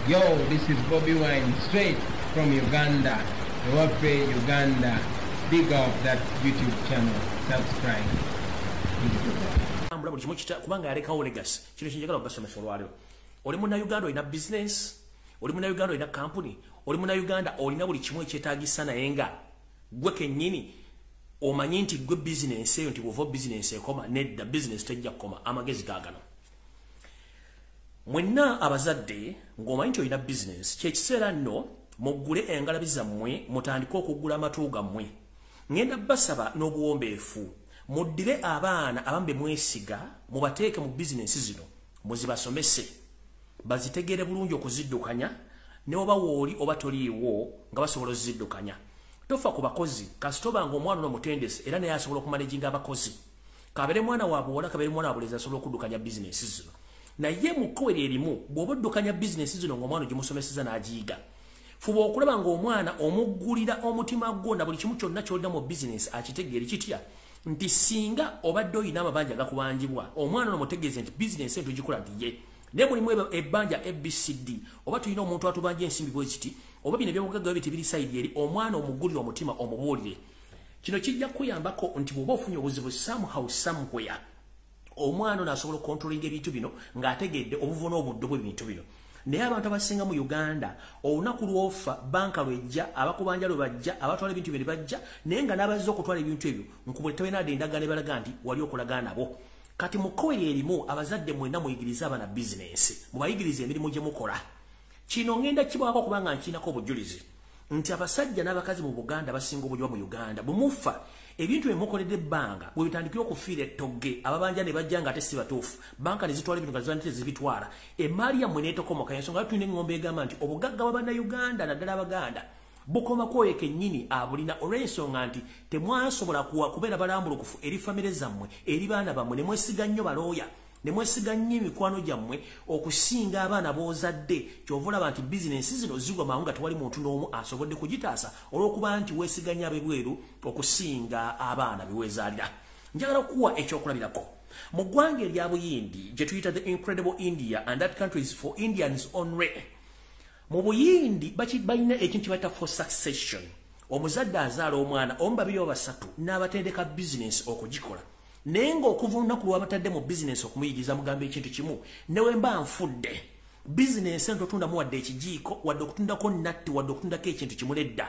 Yo, this is Bobby Wine, straight from Uganda. Ewaffe, Uganda. Big up that YouTube channel. Subscribe. Buli kimu kubanga yalekawo legacy kino kinjagala okubasomesa olwaleero. Oli muna Uganda olina business, oli muna Uganda olina company, oli muna Uganda olina buli kimu ekyetaagisa naye nga gwe kennyini omanyi nti gwe business eyo nti bw'ova business ekoma nedda business tejja kukoma, amagezi gaagano. Mwenna abazadde ng'omanyi nti olina business kyekiseera nno muggule engalabi zammwe mutandike okuggula amatu gammwe. Ngenda basaba n'obuwombeefu muddire abaana abambe mwesiga mubateeke mu business zino muzibasomese bazitegeere bulungi okuziddukanya ne oba wooli oba toliiwo nga basobola oziddukanya. Tofa ku bakozi kasitoba ng'omwana n'omutendesi era naye asobola okumanaginga abakozi. Kabere mwana wa buwala kabere mwana wa bulezi asobola okuddukanya business zino. Naye mu kkowe lyerimu bw'oba oddukanya business zino ng'omwana ogimusomeseza n'agiyiga. Fuba okulaba ng'omwana omuggulira omutima gwo na buli kimu kyonna ky'olina mu business akitegeere kitya nti singa obadde olina amabanja agakubanjibwa omwana n'omutegeeze nti business ento gikola nti ye ne mulimu ebbanja ABCD oba tulina omuntu atubanja ensimbi bwe kiti oba bino ebyobugagga biti biri sayidi eri omwana omuggulira omutima omubuulire. Kino kijja kuyambako nti bw'oba ofunye obuzibu somehow somewhere omwana n'asobola okontrolinga ebintu bino ng'ategedde obuvuno obuddo bw'ebintu bino. Naye abantu abasinga mu Uganda olunaku lw'ofa banka lwejja abakubanja lwe bajja abatwala ebintu bye bajja naye nga n'abazze okutwala ebintu ebyo nkubule tabenadde endagaano ebalaga nti wali okulagaana nabo. Kati mu kkowe lyerimu abazadde mwenna muyigirize abaana bizinensi mubayigirize emirimu gye mukola. Kino ngenda kibwako kubanga nkiinako obujulizi nti abasajja n'abakazi mu Buganda basinga obujwa mu Uganda bwe mufa ebintu bye mukoledde ebbanga bwe bitandikira okufiira ettogge ababanja ne bajja nga ate si batuufu banka ne zitwala ebintu nga zibanite zibitwala emaali yammwe n'etokomoka ensonga tulina engombe egamba nti obugagga bw'Abannayuganda naddala Abaganda bukomako oyo kennyini abulina olw'ensonga nti temwasobola kubeera balambulukufu eri famire zammwe eri baana bammwe ne mwesiga nnyo balooya ne mwesiga nnyo emikwano gyammwe okusinga abaana b'ozadde ky'ova olaba nti bizinensi zino zigwa mangu nga tewali muntu n'omu asobodde kugitaasa olw'okuba nti weesiga nnyo ab'ebweru okusinga abaana beweezaalira. Njagala okuwa ekyokulabirako mu ggwanga erya Buyindi gye tuyita the incredible India and that country is for Indians only. Mu Buyindi balina ekintu kye bayita for succession. Omuzadde azaala omwana omu babiri oba basatu n'abatendeka bizinensi okugikola. Naye ng'okuva olunaku lw'abatadde mu bizinensi okumuyigiriza mugamba ekintu kimu newe mba nfudde bizinensi ento otundamu wadde ekijiiko wadde okutundako natti wadde okutundako ekintu kimu nedda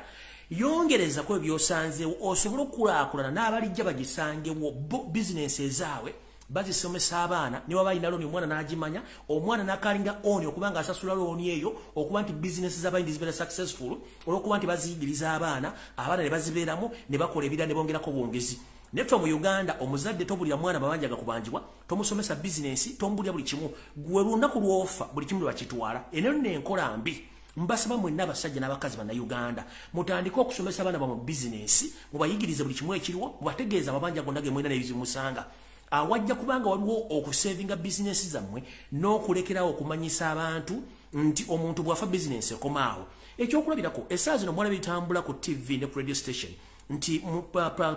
yongerezako ebyosanzeewo osobole okulaakulana n'abalijja bagisangewo bizinensi ezaabwe bazisomesa abaana ne waba alina looni omwana n'agimanya omwana n'akalinga oni okuba nga asasula looni eyo okuba nti bizinensi z'abayindi zibeera successful olw'okuba nti baziyigiriza abaana ne bazibeeramu ne bakola ebirala ne bongerako bwongezi. Netwa mu Uganda omuzadde tobulira mwana babanja gakubanjibwa tomusomesa business tombulira buli kimu gwe lunaku lwofa buli kimu lwakitwala eno n'enkola mbi. Mbasaba mwenna abasajja n'abakazi bana Uganda mutandike okusomesa abaana mu business mubayigirize buli kimu ekiriwo mubategeeza amabanja gonna ge mwena n'ebizimusanga awajja kubanga waliwo okusavinga business zammwe n'okulekerawo okumanyisa abantu nti omuntu bwafa business ekomaawo. Ekyokulabirako essaawa zino mwala bitambula ku TV ne radio station nti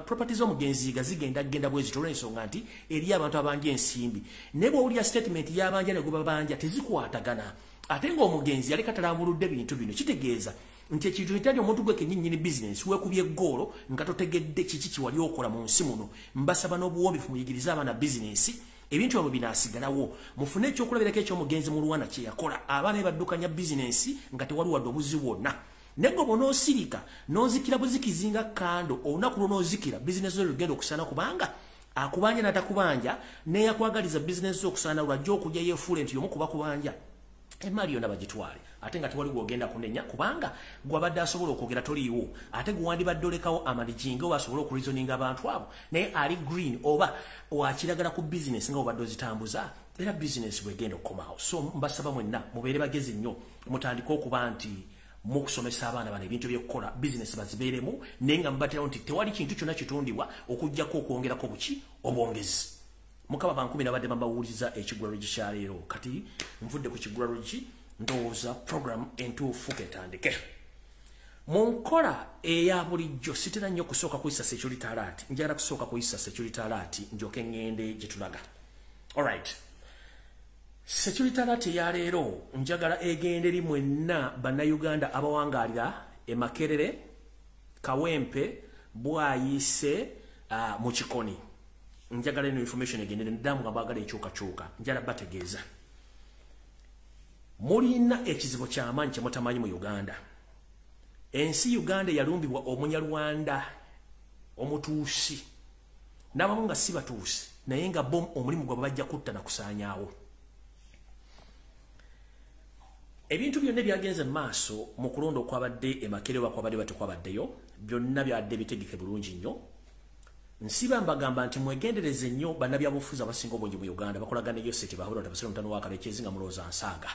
properties omugenzi gazigenda bwezito olw'ensonga nti eri abantu abanja ensimbi ne bw'owulira statement y'abanja ne gwe babanja tezikwatagana ate ng'omugenzi yali katalambuludde bintu bino kitegeeza nti ekintu kitali omuntu gwe kennyinnyini bizinensi weekubye eggoolo nga totegedde kiki kiwali okola mu nsi muno. Mbasaba n'obuwombeefu muyigirize abaana bizinensi ebintu ebyo binaasigalawo mufune ekyokulabirako eky'omugenzi mulwana kye yakola abaana be baddukanya bizinensi nga tewali wadde obuzi bwonna. Nego bonosirika nozikira buzikizinga kando olunaku lw'onozikira bizinesi zo lugenda okusana kubanga akubanja n'atakubanja ne yakwagaliza bizinesi zo okusana lwajja okujja yeefuule nti y'omu kuba kubanja emaali yonna bagitwale ate nga tewali gwogenda kunenya kubanga gwabadde asobola okwogera toliiwo ate gwandibadde olekawo amalikinga oba asobole okurizoninga abantu abo naye ali green oba wakiragala ku bizinesi nga obadde ozitambuza era bizinesi bwegenda okukomawo. So mbasaba mwenna mubeere bagezi nnyo mutandike okuba nti mukusomesa abaana bano ebintu by'okukola bizinesi bazibeeremu naye nga mubaterawo nti tewali kintu kyonna kitundibwa okuggyako okwongerako buki obwongezi. Mukama bankumi nabadde mbawuliza ekigulalo kikyaleero kati nvudde ku kigulalo ki ndowooza program entuufu ketandike. Mu nkola eya bulijjo sitera nnyo kusooka kuyisa security alert njagala kusooka kuyisa security alert njoke ngende gye tulaga. Alright. Security alert ya leero njagala egende eri mwenna bannayuganda abawangalira e Makerere, Kawempe, Bwayise mu Kikoni. Njagala eno information egende ndamu abagala ekyukakyuka njala bategeeza. Mulina ekizibu ky'amaanyi kye mutamanyi mu Uganda. Ensi Uganda yalumbibwa Omunyarwanda omutuusi n'abamu nga si batuusi naye nga bom omulimu gwe bajja kutta na kusaanyaawo. Ebintu byonna byagenze maaso mu kulonda okwabadde e Makerere kwabadde batakwabaddeyo byonna byadde bitegeke bulungi nnyo. Nsiba mbagamba nti mwegendereze nnyo bannabyabufuzi abasinga obungi mu Uganda bakolagana eyo sete bahulira tabasira mutano wakale ekyezi nga mulooza nsaaga.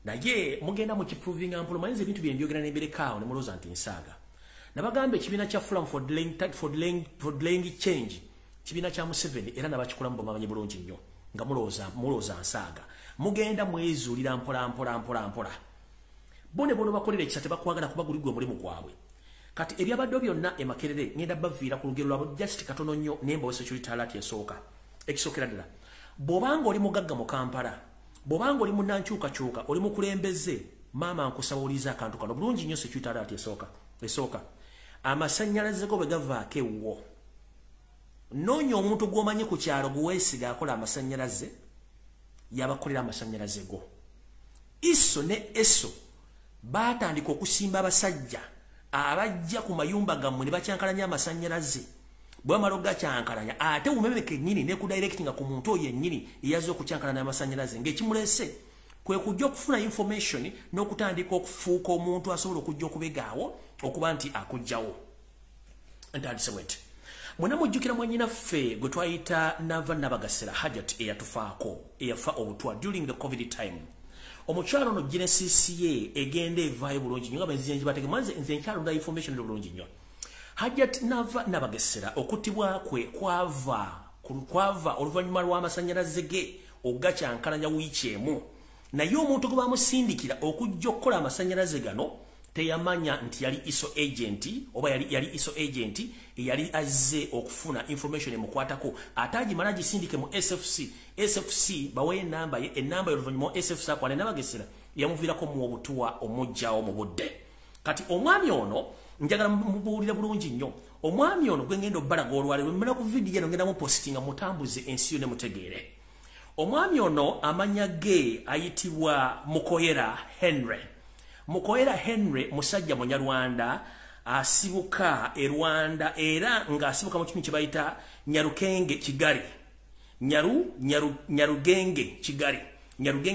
Naye mugenda mu kiproving ampulo mayinza ebintu bye mbyogera n'embirekaawo ne mulooza nti nsaaga. Nabagamba ekibiina kya Forum for Delaying Change kibiina kya Museveni era nabakikulamu bamanyi bulungi nnyo nga mulooza nsaaga. Mugenda mwezuulira mpola. Bone bakolera ekisa tebakwagala kubaguligwa omulimu gwabwe. Kati ebyabadde byonna e Makerere ngenda baviira ku lugero lwabo just katono nnyo nemba security alert yasooka. Ekisookera ddala. Bw'obanga oli mugagga mu Kampala, bw'obanga oli munnankyukakyuka, oli mukulembeze, maama nkusawuliza akantu kano bulungi nnyo security alert esooka. Amasannyalaze go bwe gavaako ewuwo. Noonya omuntu gw'omanyi ku kyalo guweesiga akola amasannyalaze yabakolera amasannyalaze go. Iso ne eso baatandika okusimba abasajja abajja ku mayumba gammwe ne bakyankalanya amasannyalaze. Bwamala ogakyankalanya ate umeme kennyini ne ku directinga ku muntu oyo yennyini eyaza okukyankalanya amasannyalaze ng'ekimulese kwe kujja okufuna information n'okutandika okufuuka omuntu asobola okujja okubegaawo okuba nti akujjawo. Ntandisewete. Mwena mujjukira mwannyinaffe gwe twayita Nabagasera Hajat eyatufaako eyafa obutwa during the COVID time. Omukyalo no Genesis ye egende evaayo bulungi nnyo nga benzinji batege manze nze nkyalo nda information bulungi nnyo. Hajat Nabagasera okuttibwa kwe kwava oluvannyuma lw'amasannyalaze ge ogakyankalanya wiiki emu. Naye omuntu gwe bamusindikira okujja okukola amasannyalaze gano teyamanya nti yali ISO agent oba yali ISO agent yali azze okufuna information emukwatako atagimala gisindike mu SFC bawe enamba y'oluvannyuma SFC akwane Nabagesera yamuviirako mu obutuwa omujjawo mu budde. Kati omwami ono njagala mubuulira bulungi nnyo. Omwami ono gwe ngenda obbalaga olwaleero mmala ku video eno ngenda mupostinga mutambuze ensi yo ne mutegeere. Omwami ono amanya ge ayitibwa Mukoyera Henry musajja Munyarwanda asibuka e Rwanda era nga asibuka mu kimu kye bayita Nyarugenge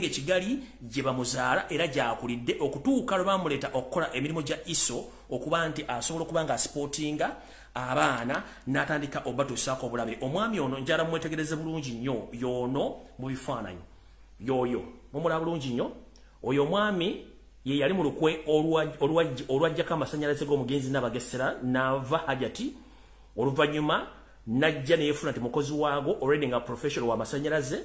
Kigali gye bamuzaala era gyakulidde okutuuka lwe bamuleta okukola emirimu gya ISO okuba nti asobola okuba nga sportinga abaana n'atandika obatuusaako obulabe. Omwami ono njala mwetegereze bulungi nnyo y'ono mu bifaananyi y'oyo mumulaba bulungi nnyo. Oyo omwami ye yali mu lukwe olwajjako amasannyalaze g'omugenzi Nabagesera n'ava Hajati oluvannyuma najja neyeefuna nti mukozi waago already nga professional wa masannyalaze.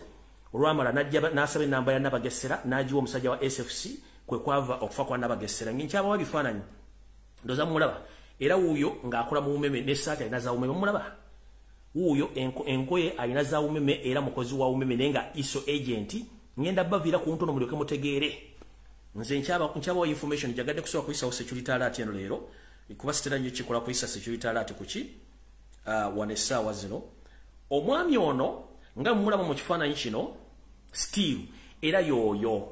Olwamala n'asaba ennamba ya Nabagesera n'agiwa omusajja wa SFC kwe kwava okufa kwa Nabagesera. Nkyaba bifaananyi ndoza mulaba era wuuyo ng'akola mu umeme n'essaati alina za umeme mulaba wuuyo enkoye alina za umeme era mukozi wa umeme naye nga ISO agent. Ngenda baviira ku ntono mulyoke mutegeere. Nze nkyaba wa information jagadde kusobola kuyisawo security alert eno leero kuba sitera nnyo kikola kuyisa security alert kuki wane essaawa zino. Omwami ono nga mulaba mu kifaananyi kino Steve era yooyo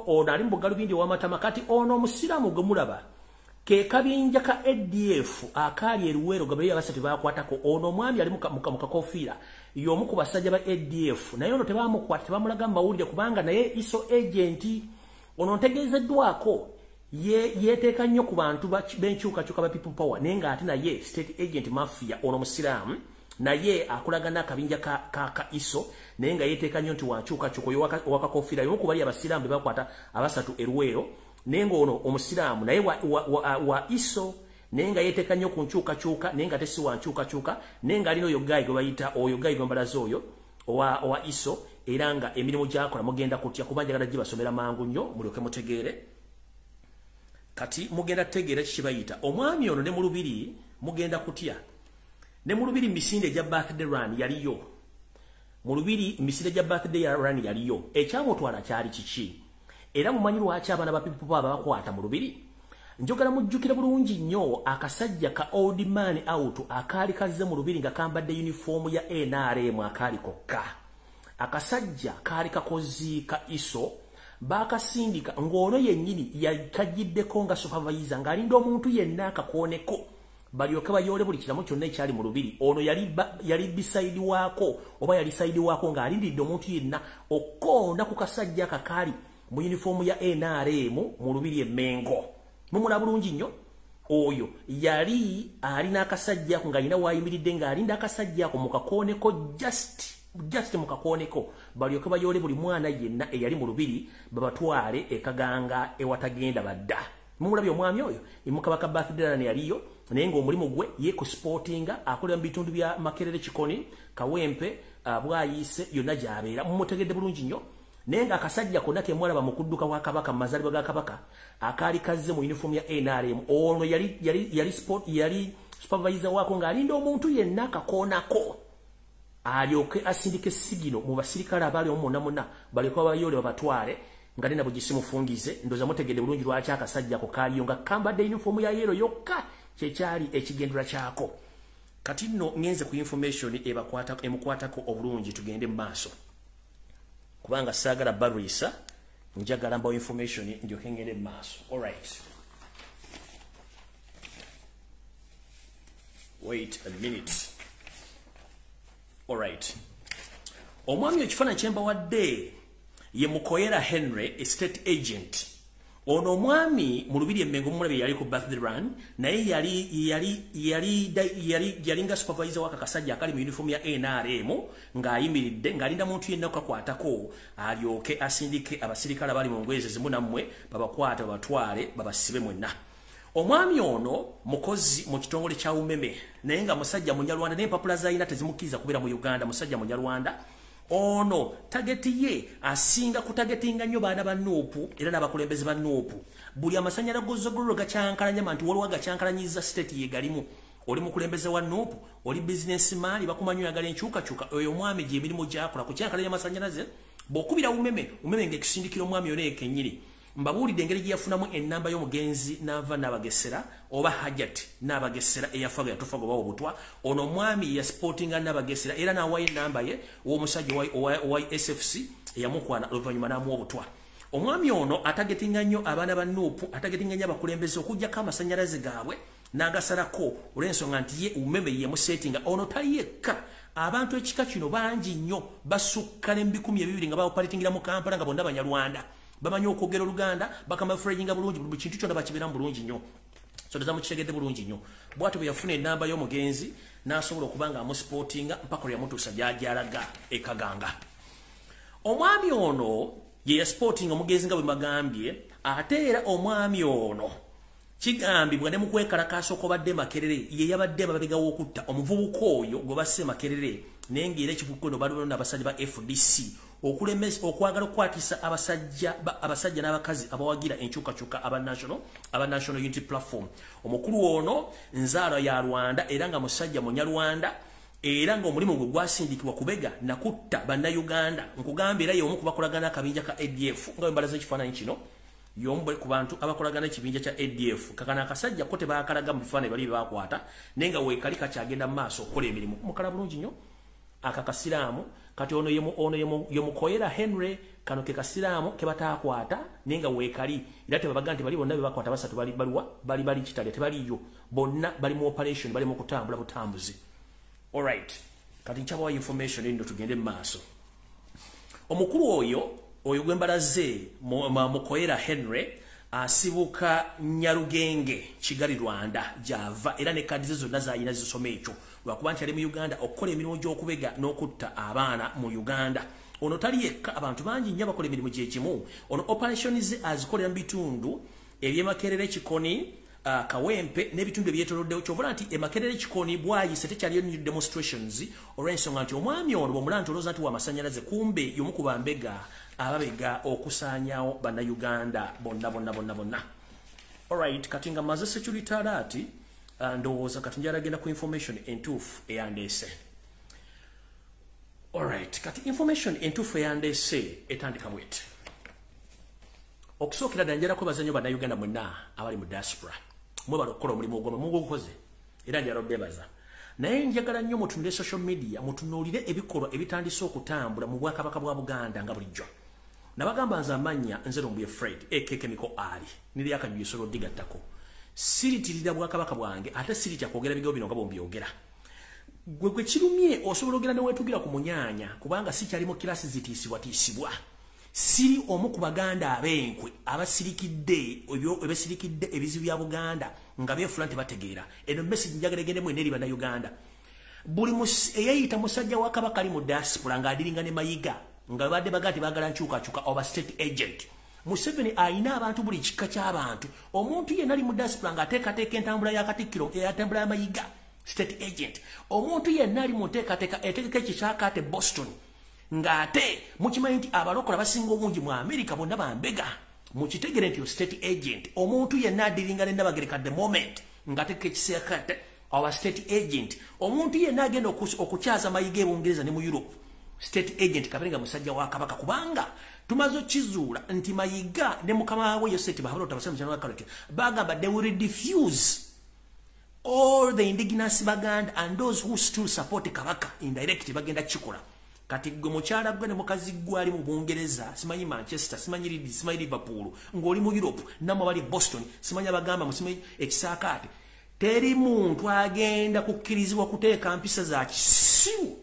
ono ali mu bugalubindi ow'amatama. Kati ono omusiraamu gwe mulaba ke kabinja ka ADF akaali eruweero gabayo abasatu bakwatako. Ono omwami ali mu kakofiira y'omu ku basajja ba ADF naye ono tebamukwata tebamulaga mawulire kubanga naye ISO agent. Ono ntegeezeddwako yeeteeka nnyo ku bantu b'enkyukakyuka ba people power naye ng'ate naye state agent mafia. Ono musiraamu naye akolagana akabinja ka ISO naye nga yeeteeka nnyo nti wankyukakyuka oyo owakakofiira y'omu ku bali abasiraamu be bakwata abasatu eruweero naye ng'ono omusiraamu naye wa ISO naye nga yeeteeka nnyo ku nkyukakyuka naye nga tesi wankyukakyuka naye nga alina oyo gayi gwe bayita oyo gayi gwembalaza oyo owa ISO era nga emirimu gyakola mugenda kutya kuba njagala gibasomera mangu nnyo mulyoke mutegeere. Kati mugenda tegeera kikibayita omwami ono ne mu lubiri mugenda kutya ne mu lubiri misinde gya birthday run yaliyo mu lubiri misile gya birthday ya run yaliyo ekyamutwala kyali kiki era mumanyi lwaki abaana ba people baba bakwata mu lubiri njogala mujjukira bulungi nnyo akasajja ka old man out akaali kazze mu lubiri nga kambadde uniform ya NRM akaali kokka akasajja kaali kakozi ka iso bakasindika ng'ono yennyini yakagiddeko nga supervisor ng'alinda omuntu yenna akakooneko balyoke bayole buli kiramu kyonna ekyali mu lubiri ono yali beside waako oba yali side waako ng'alindidde omuntu yenna okkoona ku kasajja akakaali mu uniform ya NRM mu lubiri Emmengo mumula bulungi nnyo oyo yali alina akasajja ako ng'alina waayimiridde ng'alinda akasajja ako mu kakooneko just mu kakooneko balyoke bayole buli mwana yenna eyali mu lubiri babatwale ekaganga ewatagenda badda mumulabye omwami oyo emukabaka birthday yaliyo naye ng'omulimu gwe ye ku sportinga akolera mu bitundu bya Makerere Kikoni Kawempe Bwayise yonna gy'abeera mumutegedde bulungi nnyo naye ng'akasajja konna kemwalaba mu kudduka wa Kabaka mu mazaalibwa ga Kabaka akaali kazze mu uniform ya NRM ono yali supervisor waako ng'alinda omuntu yenna akakoonako alyoke asindike sigino mu basirikale abali omuna balyoke bayole babatwale nga nina bugisimufungize ndoza mutegedde bulungi lwaki akasajja ko kaaliyo nga kambadde uniform ya yero yokka kyekyali ekigendera kyako kati nno ngenze ku information emukwatako obulungi tugende mu maaso kubanga saagala barisa njagala mbawo information ndyoke ngende mu maaso alright wait a minute alright omwami ekifaananyi kyembawadde ye Mukoyera Henry estate agent ono omwami mu lubiri Emmengo mulabe yali ku birthday run naye yali nga supervisor waka kasajja akali mu uniform ya NRM ng'ayimiridde ng'alinda muntu yenna kukakwatako alyoke asindike abasirikale abali mu ngweze zimu nammwe babakwate babatwale babasibe mwenna omwami ono mukozi mu kitongole kya umeme naye nga musajja munyarwanda n'empapula z'alina tezimukkiriza kubeera mu Uganda musajja munyarwanda ono tageti ye asinga kutagetinga nnyo baana ba Nuupu era n'abakulembeze ba Nuupu buli amasanyalagozo golo gakyankalanya manti waliwo gakyankalanyiza state ye galimu oli mukulembeze wa Nuupu oli businessman bakumanyo yagala enkyukakyuka oyo omwami gye emirimu gy'akola ku kyankalanya amasanyalaze bw'okubira umeme ng'ekisindikira omwami ono ekennyini mbabuulidde engeri gye yafunamu ennamba y'omugenzi n'ava n'abagesera oba hajati n'abagesera eyafaga yatufa gobawo obutwa ono omwami ya sportinga n'abagesera era n'awayo ennamba ye ow'omusajja owa SFC eyamukwana oluvannyuma n'amuwa obutwa omwami ono atagetinga nnyo abaana ba Nuupu atagetinga nnyo abakulembeze okuggyako amasannyalaze gaabwe n'agasalako olw'ensonga nti ye umeme ye musetinga ono tali yekka abantu ekika kino bangi nnyo basukka n'ebikumi 200 nga bawopalitingira mu Kampala nga bonna Banyarwanda bamanyi okwogera Oluganda bakamafurejinga bulungi buli kintu kyonna bakibera bulungi nnyo so ndaza mukitegedde bulungi nnyo bw'atyo bwe yafuna ennamba y'omugenzi n'asobola okuba nga amusipotinga mpaka lwe yamutuusa gy'alaga ekaganga omwami ono ye yasportinga omugenzi nga bwe magambye ate era omwami ono kigambibwa ne mu kwekalakaasa okubadde Makerere ye yabadde mabega w'okutta omuvubuka oyo gwe basse Makerere naye ng'era ekivuko no baliwo n'abasajja ba FDC okwagala okukwatisa abasajja n'abakazi abawagira enkyukakyuka aba National Unity Platform omukulu ono nzaalo ya Rwanda era nga musajja munyarwanda era nga omulimu gwe gwasindikibwa kubega nakutta bannayuganda nkugamba era y'omu ku bakolagana akabinja ka ADF nga wembalaza ekifaananyi kino y'omu ku bantu abakolagana ekibinja kya ADF kakana akasajja ko tebaakalaga mu bifaananyi bali baakwata naye nga weekali kakyagenda mu maaso okukola emirimu mukala bulungi nnyo akakasiraamu kati ono ye Mukoyera Henry kano ke kasiraamu ke bataakwata naye nga weekali era tebabaga nti bali bonna be bakwata basatu bali kitale tebaliyo bonna bali mu operation bali mu kutambula butambuzi alright kati nchabawa information endo tugende mu maaso omukulu oyo gwembalaze Mukoyera Henry asibuka Nyarugenge Kigali Rwanda java era ne kadi zonna zayina zisoma ekyo lwakuba nti ali mu Uganda okukola emirimu gy'okubega n'okutta abaana mu Uganda ono tali yekka abantu bangi nnyo bakola emirimu gyekimu ono operations azikolera mu bitundu eby'Emakerere Kikoni Kawempe n'ebitundu ebyetoloddewo kyovula nti Emakerere Kikoni Bwayise tekyaliyo new demonstrations olw'ensonga nti omwami ono bw'omulanta olowooza nti w'amasannyalaze kumbe y'omu ku bambega ababega okusaanyawo bannayuganda bonna alright kati nga maze security alert ndowooza kati njala genda ku information entuufu eyandeese Alright, kati information entuufu eyandese etandika bwete. Okusookera ddala njala kwebaza nnyo bannayuganda mwenna abali mu diaspora. Mwebala okukola omulimu ogw'omwe mugukoze era njala obeebaza. Naye njagala nnyo mutunule social media mutunuulire ebikolwa ebitandise okutambula mu Bwakabaka bwa Buganda nga bulijjo. Nabagamba nze amannya nze Lumbuye Fred Kemiko Ali niri akanyuyi solo digattako. Siritirira Bwakabaka bwange ate siritya kwogera bigambo bino nga bombyogera. Gwe kirumye osobola ogera ne wetugira ku munyaanya kubanga si kyali mu kirasi zitiisibwa. Siri omu ku Baganda abenkwe abasirikidde ebizibu bya Buganda nga beefula tebategeera. Eno message njagala egende mu eri bannayuganda. Buli eyayita musajja wa Kabaka ali mu diaspora ng'adiringa ne mayiga nga badde bagati bagala nkyukakyuka oba state agent. Museveni ayina abantu buli kika ky'abantu. Omuntu yenna ali mu diaspora ng'ateekateeka entambula ya Katikkiro eyatambula ya mayiga state agent. Omuntu yenna ali mu nteekateeka etegeka ekikyakaate Boston. Ngate mukimanyi nti abalokola basinga obungi mu America bonna bambega mukitegere nti state agent omuntu yenna adiringa ne Nabagereka at the moment ngate kekisekate our state agent omuntu yenna agenda okukyaza mayiga ebungereza ne mu Europe state agent kabenga musajja wa Kabaka kubanga tumazo kizuula nti mayiga ne mukama we Yoseti bahabalo tabasema cyangwa kaleke bagamba they will diffuse all the indigenous Baganda and those who still support Kabaka indirectly bagenda chikola. Kati gwe mukyala gwe ne mukazi gwe ali mu Bungereza simanyi Manchester simanyi Leeds simanyi Liverpool ng'oli mu Europe namwe bali Boston simanyi abagamba musimanyi ekisaakaate teri muntu agenda kukkirizibwa kuteeka mpisa za kisiru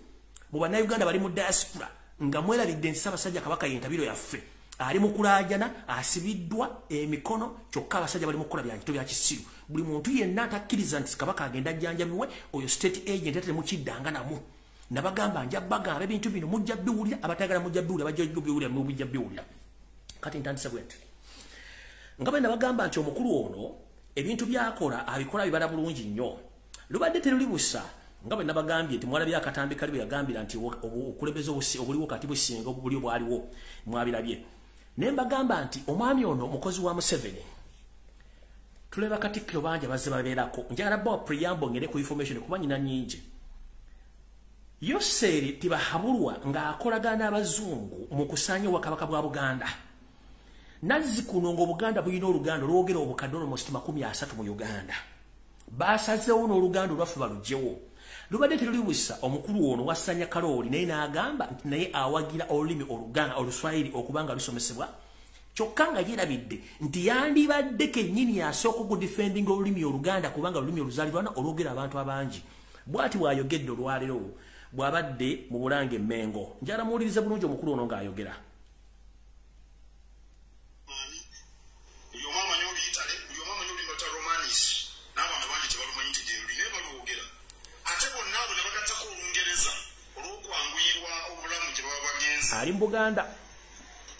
mu bannayuganda bali mu diaspora nga mwerabidde nti Ssaabasajja Kabaka yentabiro yaffe ali mu kulaajana asibiddwa emikono kyokka abasajja bali mu kukola bya kisiru buli muntu yenna atakkiriza nti Kabaka agenda ajjanjamiwe oyo state agent ate mukiddanga namu. Nabagamba nja bagamba ebintu bino mujja biwulira abatagala mujja biwulira bajja biwulira mujja biwulira kati ntandise bwete nga bwe nabagamba nti omukulu ono ebintu byakola abikola bibala bulungi nnyo lubadde teruli busa nga bwe nabagambye nti mwalabye akatambi kali bwe yagambira nti okulembeza obuliwo kati businga obuli bwaliwo mwabirabye ne mbagamba nti omwami ono mukozi wa Museveni tuleba Katikkiro banja bazze babeerako njagala bwa preamble ngene ku information kuba nyina nnyingi. Yoseri tibahabulwa ng'akolagana abazungu mu kusaanya Obwakabaka bwa Buganda. Nazzikuno ng'Obuganda bulina oluganda olwogera obukadde almost 30 mu Uganda. Baasazeewo n'oluganda olwaffe balugyewo. Lubadde terulibusa omukulu ono wassanya Kalooli naye n'agamba nti naye awagira olulimi oluganda Oluswayiri okubanga lusomesebwa. Kyokka nga yeerabidde nti yandibadde kennyini asooka okudifendinga olulimi oluganda kubanga olulimi oluzaalirwana olwogera abantu abangi. Bw'ati bw'ayogedde olwaleero bwabadde mu Bulange Mengo njala muwuliriza bulungi omukulu ono ng'ayogera. Ali mu Buganda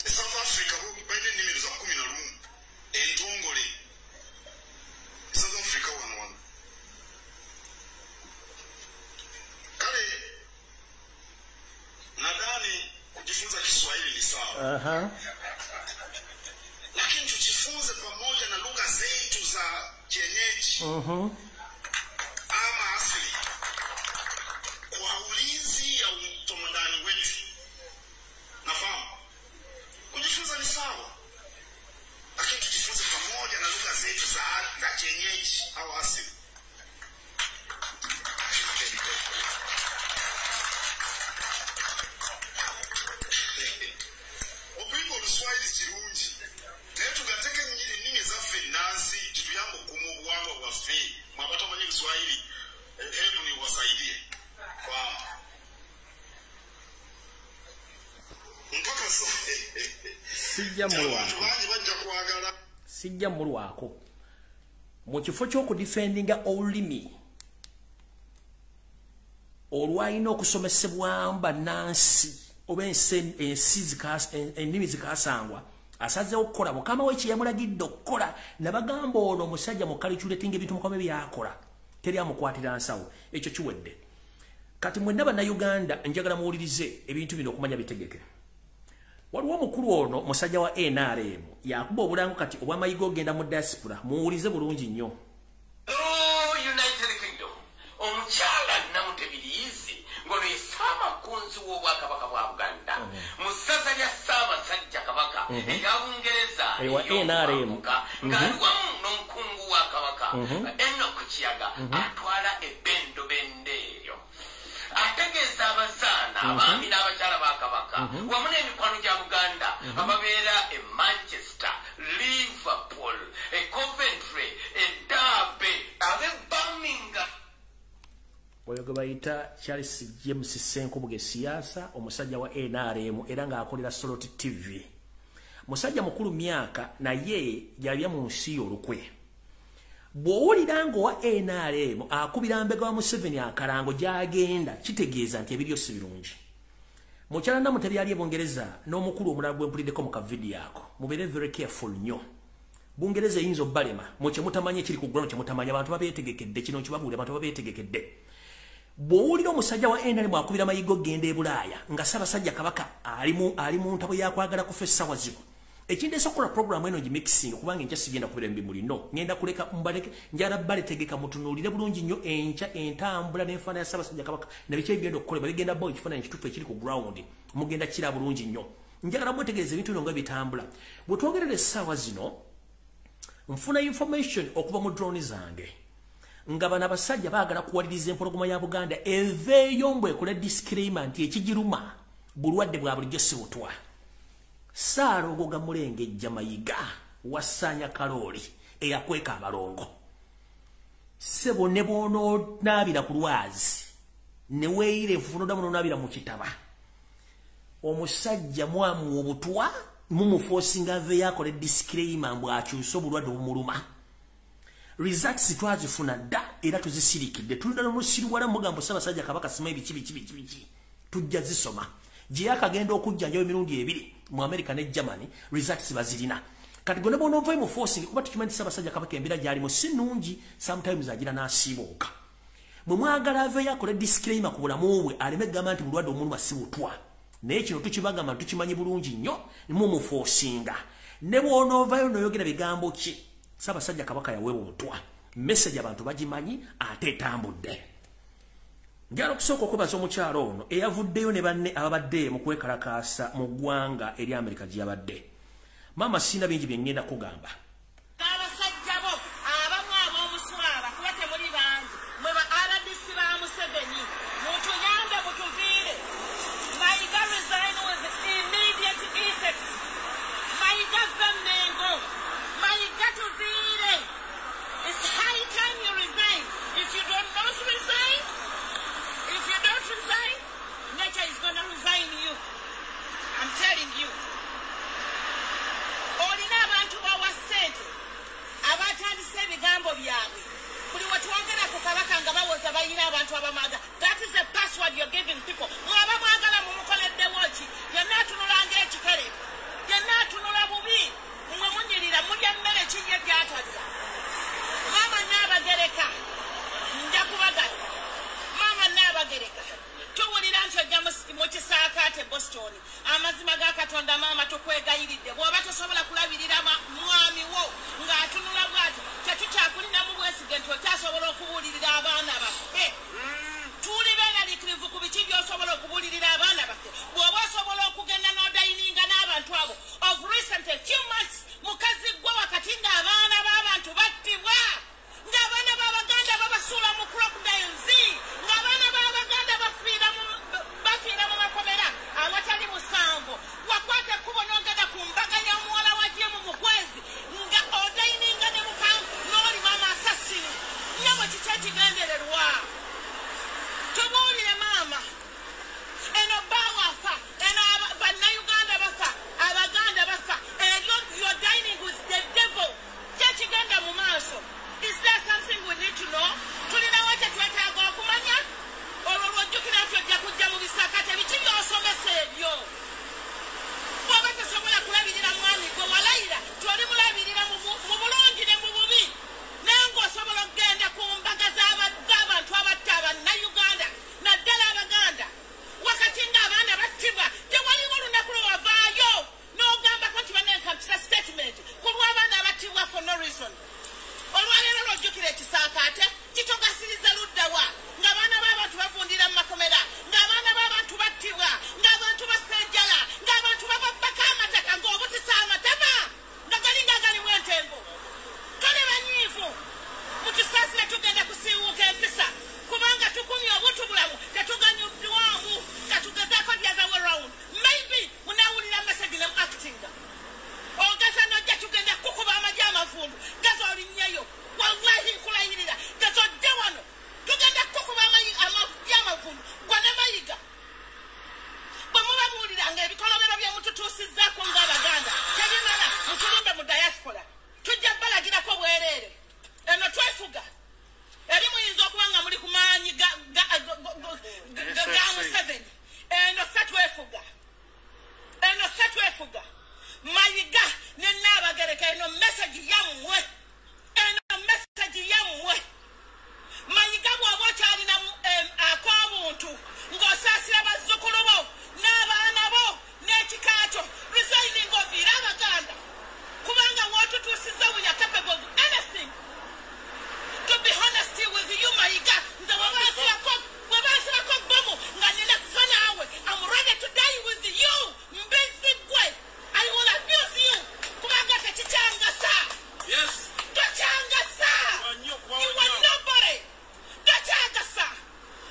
South Africa baina ennimiro za 11 entongole South Africa wano kale nadhani kujifunza Kiswahili ni sawa lakini tujifunze pamoja na lugha zetu za kienyeji ama asili kwa ulinzi ya utomandani wetu. Nafahamu kujifunza ni sawa lakini tujifunze pamoja na lugha zetu za kienyeji au asili. Obibo Luswahili kirungi naye tugateke nnimi zaffe nnansi tutuyambe okukuuma obuwangwa bwaffe mwabatamanyi Luswahili hebu niwasaidie sijja mulwako mu kifo ky'okudifendinga olulimi olwalina okusomesebwamu bannansi oba ennimi zikasangwa asazeewo okukola mukama we kye yamulagidde okukola nabagamba ono omusajja mu calculating ebintu mukama byakola teri amukwatira nsawo ekyo kiwedde. Kati mwenna bannayuganda njagala muwulirize ebintu bino okumanya bitegeke. Waliwo omukulu ono musajja wa NRM yakuba obulango kati obwamayiga ogenda mu diaspora muwulize bulungi nnyo. United Kingdom omukyala namutebiriizi ng'ono esaama kunzi w'Obwakabaka ya Bungereza ewa NRM ngaliwamu n'omukungu wa Kabaka Enokuchiyaga atwala ebendo bendeeryo ategeeza abazaana abaami n'abakyala ba Kabaka wamu n'emikwano gya Buganda ababeera e Manchester, Liverpool, e Coventry, e Derby, ab'e Birmingham. Oyo gwe bayita Charles James Senkubuge siasa omusajja wa NRM era ng'akolera Soloti TV. Musajja mukulu myaka naye yabya mu nsi olukwe. Bw'owulira ngo wa NRM akubira mbega wa Museveni akalango gy'agenda kitegeeza nti ebiryo si birungi. Mukyala Namutebi ali e Bungereza n'omukulu omulala gwe mpuliddeko mu kavidiyo ako. Mubeere very careful nnyo. Bungereza eyinza obbalema mu kye mutamanya ekiri ku ground kye mutamanya abantu babeetegekedde kino nkibabuulira abantu babeetegekedde. Bw'owulira omusajja wa NRM akubira mayigo genda e Bulaaya nga Ssaabasajja Kabaka ali mu ntabo yakwagala kufa essaawa zino. Ekindi esokola programu eno gimixing kubanga enkya sigenda kubira mbimuli no ngenda kuleka mbaleke njala bale tegeka mutunuulire bulungi nnyo enkya entambula n'enfaana ya Ssaabasajja Kabaka na biki ebigenda okukolebwa bigenda bo ekifaananyi ekituufu ekiri ku ground mugenda kira bulungi nnyo njagala mwetegereze ebintu bino nga bitambula bwe twogerera essaawa zino nfuna information okuva mu drone zange nga bano abasajja baagala kuwaliriza empologoma ya Buganda eveeyo mbwekole disclaimer nti ekigiruma bulwadde bwa bulijjo si butwa Saaro ga Mulengejja Mayiga wasanya Kaloli eyakweka abalongo sebo ne bono nabira ku lwazi ne weeyire funo damu nabira mu kitaba omusajja mwamu obutwa mumuforcinga ave yakole disclaimer mbwakyusa obulwadde obumuluma results twazifuna dda era tuzisirikidde tulina n'omusiriwala mugambo Ssaabasajja Kabaka sima ebiki tujja zisoma gye yakagenda okujjanja emirundi ebiri mu America ne Germany results bazirina kati gone bono mvayo mu forcing kuba tukimanyi Ssaabasajja Kabaka embira gyali mu si nnungi sometimes agira n'asiibuuka bwe mwagala ave yakole disclaimer ku bulamu bwe aleme gamba nti bulwadde omuluma si butwa naye kino tukibagamba tukimanyi bulungi nnyo mu forcinga ne bw'onoovayo n'oyogera bigambo ki Ssaabasajja Kabaka yaweebwa obutwa message abantu bagimanyi ate etambudde njala okusooka okubaza omukyalo ono eyavuddeyo ne banne ababadde mu kwekalakaasa mu ggwanga eri Amerika gye yabadde maama sina bingi bye ngenda kugamba abasajja bo abamu ab'omuswala kuba temuli bangi mwe ba RDC ba Museveni mutuyambe mutuviire Mayiga resign with immediate effect Mayiga Vamengo Mayiga tuviire it's high time you resign if you don't not resign nature is going to resign you. I'm telling you. Olina abantu bawa ssente abatandise ebigambo byabwe buli watwogera ku Kabaka nga bawoza bayina abantu abamaga. That is the password you're giving people. Mwaba mwagala mumukoledde woki yenna atunulanga ekikere yenna atunula bubi mwe munyirira mulya mmere kinye gyatadda maama Naabagereka nja kubagatta maama Naabagereka tuwulira nti ojja mu kisaakaate Boston amazima ga Katonda maama tukwegayiridde bw'oba tosobola kulabirira mwami wo ng'atunula bw'ati tetukyakulinamu bwesige nti okyasobola okubuulirira abaana baffe tuli beeraliikirivu ku biki by'osobola okubuulirira abaana baffe bw'oba osobola okugenda n'odayininga n'abantu abo of recent a few months mukazi gwe wakati ng'abaana b'abantu battibwa ng'abaana b'Abaganda babasuula mu crocodiles ng'abaana b'Abaganda bafiira mu makomera awatali musango wakwata ekkubo n'ogenda ku mbaga y'omuwala wa Jemu mu kwezi nga odayininga ne mukangu n'oli maama asasini nyabo kiki ekigendererwa tubuulire maama eno baawafa eno bannayuganda bafa Abaganda bafa eryo you're dining with the devil kyekigenda mu maaso. Is there something we need to know? Tulina wate twetaaga okumanya olwo lwojjukira nti ojja kujja mu bisakate biki by'osomesa ebyo bw'oba tosobola kulabirira mwami gwe walayira toli mulabirira mu bulungi ne mu bubi naye ng'osobola okugenda ku mbaga z'abantu abatta Abannayuganda naddala Abaganda wakati ng'abaana battibwa tewaliwo olunaku lwe wavaayo n'ogambako nti banenkampisa statement ku lw'abaana abattibwa for no reason. Olwaleero lwojjukira ekisaakaate kitogasiriza luddawa ng'abaana b'abantu bavundira mu makomera ng'abaana b'abantu battibwa ng'abantu basejjala ng'abantu bababbako amataka ng'obutisa diaspora tujja balagirako bwerere eno twefuga eri muyinza okuba nga muli ku maanyi ga Museveni eno se twefuga mayiga ne Nnabagereka eno message yammwe mayiga bw'oba okyalina ak'obuntu ng'osaasira bazzukulu bo n'abaana bo n'ekikaato resigning oviire Abaganda kubanga w'otutuusizza we are capable of anything. To be honest with you, mayiga nze webansirako bomu nga nina kufa naawe. I'm ready to die with you. Mbizigwe. I will abuse you. Kubanga tekikyangasa. Yes. Tokyangasa. You are nobody. Tokyangasa.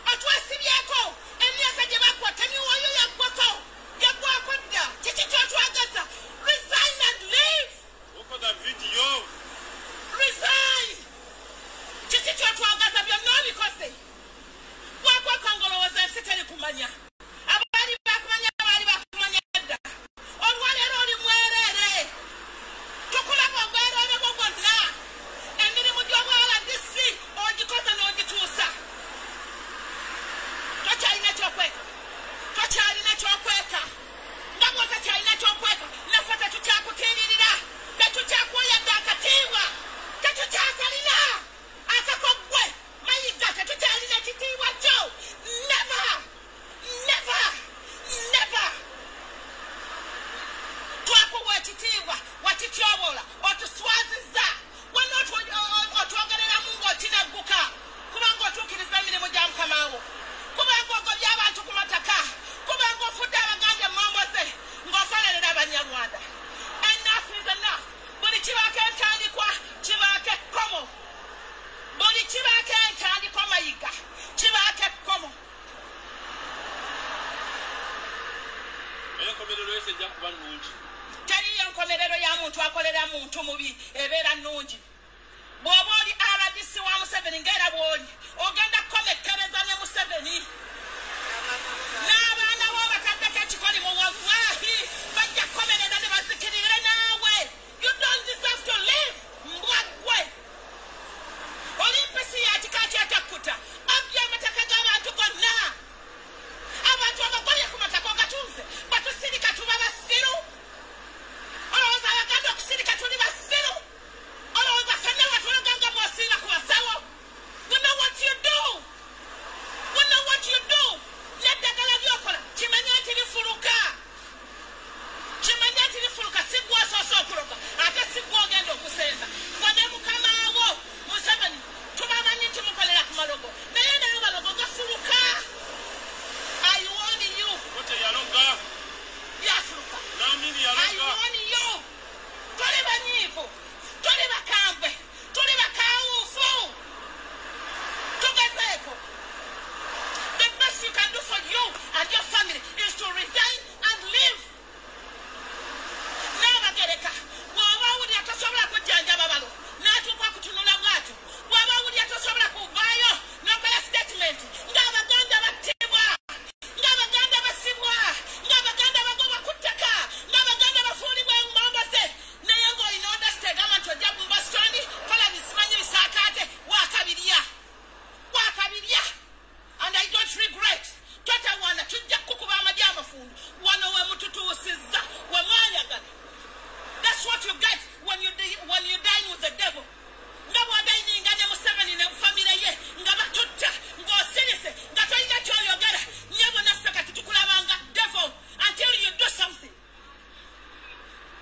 Otwesibyeko emyaka gye bakwata miwoyo yaggwako dda. Kiki kyotwagaza? Resign and leave. Oko da video. Resign. Kiki kyotwagaza byonna obikoze. Wakwakangolowooza ensi teri kumanya. Abaali bakumanya dda. Olwaleero oli mwereere. Tukulaba obwereere bwo bwonna. Emirimu gy'obwRDC ogikoze n'ogituusa. Tokyalina kyokweka. Nga bw'otakyalina kyokweka, naffe tetukyakutiiririra. Tetukyakwoyadde akatiibwa. Tetukyakalina. Akakogwe. Mayiga tetukyalina kitiibwa kyo. Never. Twakuwa ekitiibwa wakityobola otuswazizza wano otwogereramu ng'okinagguka kubanga otuukiriza emirimu gya Mukama wo kubanga ogobya abantu ku mataka kubanga ofudde Abaganda emmomoze ng'ofaananira Abanyarwanda. Enough is enough. Buli kibaako entandikwa kibaako ekkomo. Buli kibaako entandikwa mayiga kibaako ekkomo. Enkomerero yose ejja kuba nnungi. Teriyo nkomerero ya muntu akolera muntu mubi ebeera nnungi. Bw'oba oli RDC wa Museveni ng'era bw'oli ogenda kukomekkereza ne Museveni n'abaana bo bataddeko ekikoli mu wallahi bajja kukomereza ne bazikirire naawe. You don't deserve to live. Mbwaggwe oli mpisi ya kika ky'atakkuta abbye amataka g'abantu gonna. Abantu abagolye ku mataka ogatunze batusirika tuba basiru. Olowooza Abaganda okusirika tuli basiru. Olowooza ffenna watulaganga bw'osiira ku basawo. We know what you do. N'eddagala ly'okola kimanye nti lifuluka. Si gwe osoose okuloga ate si gwe ogenda okusenza. Gwe ne Mukama wo Museveni tubamanyi nti mukolera ku malogo naye nayo malogo gafuluka. I warn you. Wote yaloga. Yafuluka. Naamini I yaloga. warn you. Tuli banyiivu. Tuli bakambwe. Tuli bakawuufu. Tugezeeko. The best you can do for you and your family is to resign and leave. Nnabagereka bw'oba awulira tosobola kujjanjaba balo n'atuuka kutunula bw'atyo. Bw'oba awulira tosobola kuvaayo n'okola statement ng'Abaganda battibwa, ng'Abaganda basibwa, ng'Abaganda bagobwa ku ttaka, ng'Abaganda bafuulibwa emmomoze naye ng'olina odasita egamba nti ojja bumba stoni kola bisimanyi bisaakaate waakabirya. And I don't regret. Totawana tujja kukuba amagye amafundu wano we mututuusizza we mwayagala. That's what you get when you dine with the devil. Nga bw'adayininga ne Museveni ne famire ye nga batutta ng'osirise nga tolina ky'oyogera nyabo naffe kati tukulabanga devil until you do something.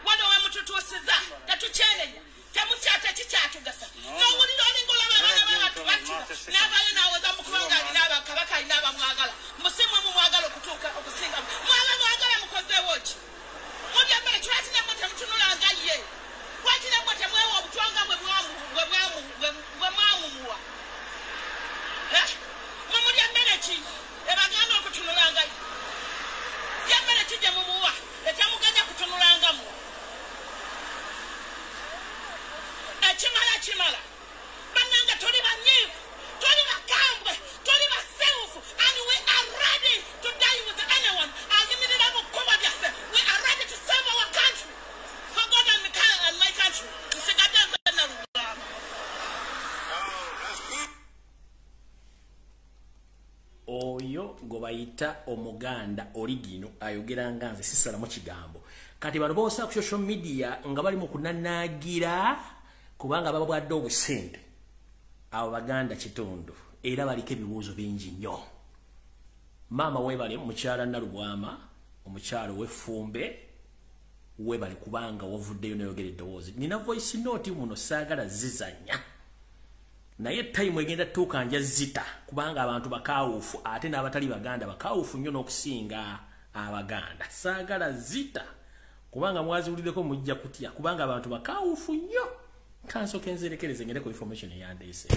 Wano we mututuusizza tetukyenenya temukyata kikyatugasa n'owulira olinga olaba abaana b'abantu battibwa n'abayo n'awoza mukubanga alina Kabaka alina abamwagala musimwe mumwagala okutuuka okusinga mwaba mwagala mukozeewo ki mubyambere kiwatina mwe temutunulanga ye watina mwe temwewa obutwanga bwe mwamumuwa mwe mulya mmere ki ebagenda okutunulanga ye yammere ki gye mumuwa etemugenda kutunulangamu ekimala bannanga tuli banyiivu tuli bakambwe tuli basewufu and we are ready to die with anyone. Ayimirira mu kkubo lyaffe. We are ready to serve our country for God and my country. gobayita omuganda origino ayogera nganze sisala mu kigambo kati bano bosa ku social media nga bali mu kunanagira kubanga baba bwadde obusente abo baganda kitundu era baliko ebibuuzo bingi nnyo mama webale mukyala Nalubwama omukyalo w'effumbe webale kubanga wavuddeyo n'ayogera eddoboozi nina voice note muno saagala zizanya naye time egenda tuuka nja zita kubanga abantu bakawufu ate n'abatali baganda bakawufu nnyo n'okusinga abaganda saagala zita kubanga mwaziwulireko mujja kutya kubanga abantu bakawufu nnyo kansoke nzerekereze ngende ku information eyandeese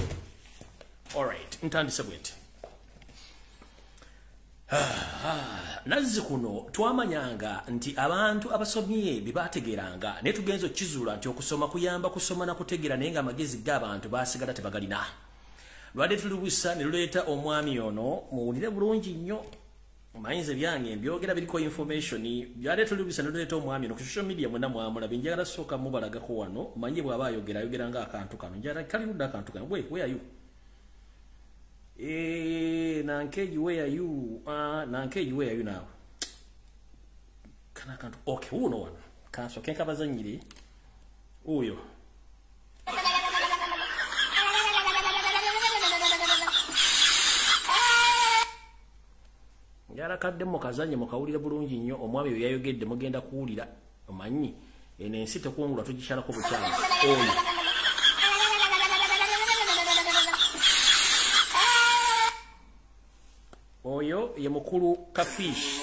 alright ntandise bwete nazzi kuno twamanyanga nti abantu abasomye bibategeranga ne tugenzo kizuula nti okusoma kuyamba kusoma na kutegera naye nga amagezi g'abantu basigala tebagalina lwadde tulubusa ne luleeta omwami ono muwulire bulungi nnyo mayinza byange mbyogera biriko information byadde tulubusa ne luleeta omwami ono ku social media mwena mwamulaba njagala sooka mubalagako wano manye bw'aba ayogera nga akantu kano njagala kali ludda akantu kano where are you Nankeji, where are you? Nankeji, where are you now? Can I can't? Okay, who no one? Can't so can't cover Zangiri. Oh, yo. Yara kadde mukazanye mukawulira bulungi nnyo omwami yo yayogedde mugenda kuwulira omanyi ene ensi tekungula tugishalako bukyali oyo oyo ye mukulu Kafishi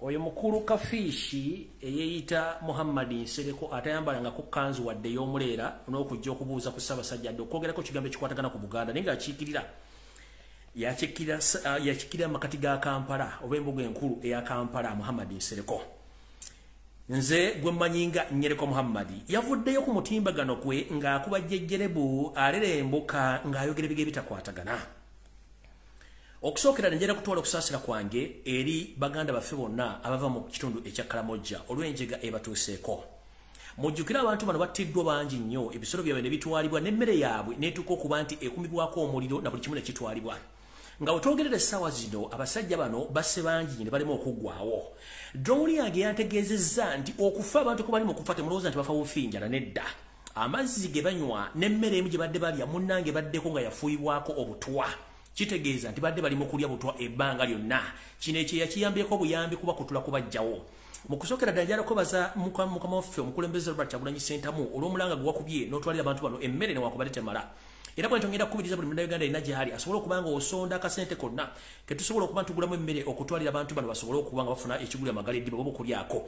oyo mukulu Kafishi eyeyita Muhammad Nsereko atayambalanga ku kanzu wadde y'omuleera n'okujja okubuuza ku Ssaabasajja adde okwogerako kigambo ekikwatagana ku Buganda naye ng'akiikirira yakikira makati ga Kampala oba embuga enkulu eya Kampala Muhammad Nsereko nze gwe mmanyinga Nyereko Muhammad yavuddeyo ku mutimbagano gwe ng'akuba jjejjerebu alerembuka ng'ayogera ebigere bitakwatagana okusookera njera kutwala okusaasira kwange eri baganda baffe bonna abava mu kitundu ekya Kalamojja olw'enjega ebatuuseeko mujjukira abantu bano battiddwa bangi nnyo ebisolo byabwe ne bitwalibwa n'emmere yaabwe n'etuuka okuba nti ekumibwako omuliro na buli kimu ne kitwalibwa nga wetwogerera essaawa zino abasajja bano basse bangi ne balema okuggwawo drowni yange yantegeezezza nti okufa abantu ko bali mu kufa temulowooza nti bafa bufinjala nedda amazzi ge banywa n'emmere emu gye badde balya munnange baddeko nga yafuuyibwako obutwa kitegeeza nti badde bali mu kulya butwa ebbanga lyonna kino ekyo yakiyambyeko buyambi kuba kutula kubajjawo mu kusookera ddala njala kwebaza mukama waffe omukulembeze Robert Kyagulanyi Ssentamu olw'omulanga gwe wakubye n'otwalira abantu bano emmere newakubadde temala era bwe ntongera kukubiriza buli munnayuganda alina gy'ali asobole okuba nga osonda akasente konna ketusobola okuba ntugulamu emmere okutwalira abantu bano basobole okuba nga bafuna ekigulu amagala eddiba oba okulyako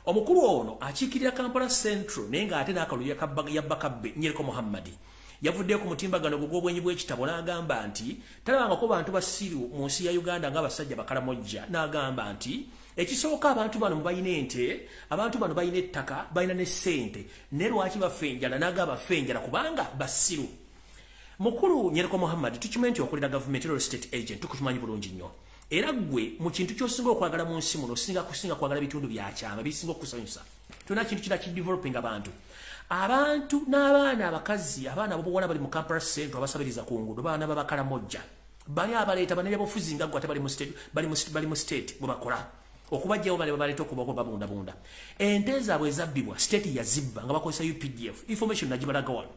omukulu ono akiikirira Kampala Central naye ng'ate n'akalulu yabbakabbe Nyereko Muhammad yavuddeyo ku mutimbagano gw'obwenyi bw'ekitabo n'agamba nti talabangako bantu basiru mu nsi ya Uganda ng'abasajja Bakalamojja n'agamba nti ekisooka abantu bano mubayina ente abantu bano bayina ettaka bayina ne ssente ne lwaki bafenjala n'agamba bafenjala kubanga basiru mukulu Nyereko Muhammad tukimanyi nti okolera government real estate agent tukukimanyi bulungi nnyo era gwe mu kintu ky'osinga okwagala mu nsi muno kusinga kwagala bitundu byakyama bisinga okusanyusa tuna kintu kira kideveloping abantu n'abaana abakazi abaana abobuwala bali mu Kampala Central abasabiriza ku nguudo baana b'Abakalamojja bali abaleeta bannabyabufuzi nga gwate bali mu state bwe bakola okubajjawo bale babaleeta okubako babundabunda ente zaabwe ezabbibwa state yazibba nga bakozesa UPDF information nagibalaga wano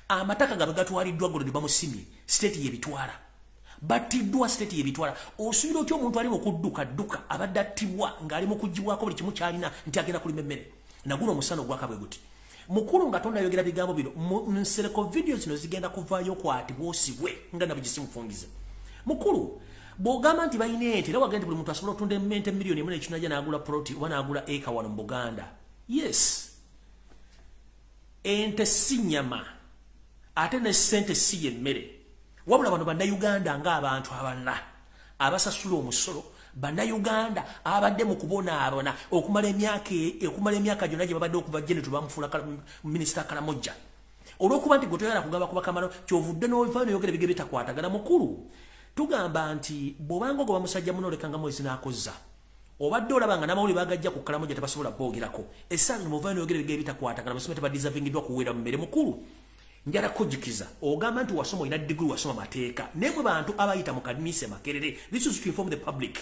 amataka gabe gatwaliddwa golo ne bamusimye state yebitwala battiddwa state yebitwala osuubira otya omuntu ali mu kudduka abadde attibwa ng'ali mu kugibwako buli kimu kyalina nti agenda kulima emmere naguno omusano gwakabwe guti mukulu nga tonnayogera bigambo bino Nsereko video zino zigenda kuvaayo kwatibwa osibwe nga nabwe gisimufungize mukulu bw'ogamba nti balina ente era wagenda buli muntu asobola otunda ente miliyoni emu n'ekinajja n'agula proti oba n'agula eka wano mu Buganda yes ente si nnyama ate ne ssente si y'emmere wabula bano bannayuganda ng'abantu abalala abasasula omusolo bannayuganda abadde mu kubonaabona okumala emyaka gyonna gye babadde okuva Jenetu bamufuula minisita Kalamojja olw'okuba nti gwe toyagala kugamba ku bakamalo kyovudde n'ovaayo n'oyogera ebigere bitakwatagana mukulu tugamba nti bw'obanga ogoba musajja muno olekanga mwezi n'akozza obadde olabanga n'amawulire bagajja ku Kalamojja tebasobola boogerako essanga muvaayo n'oyogera ebigere bitakwatagana musime tebadisavingiddwa kuweera mu mmere mukulu njala kujikiza ogamba nti wasoma ina degree wasoma mateeka nemwe bantu abayita mu kadinise makerere. This is to inform the public.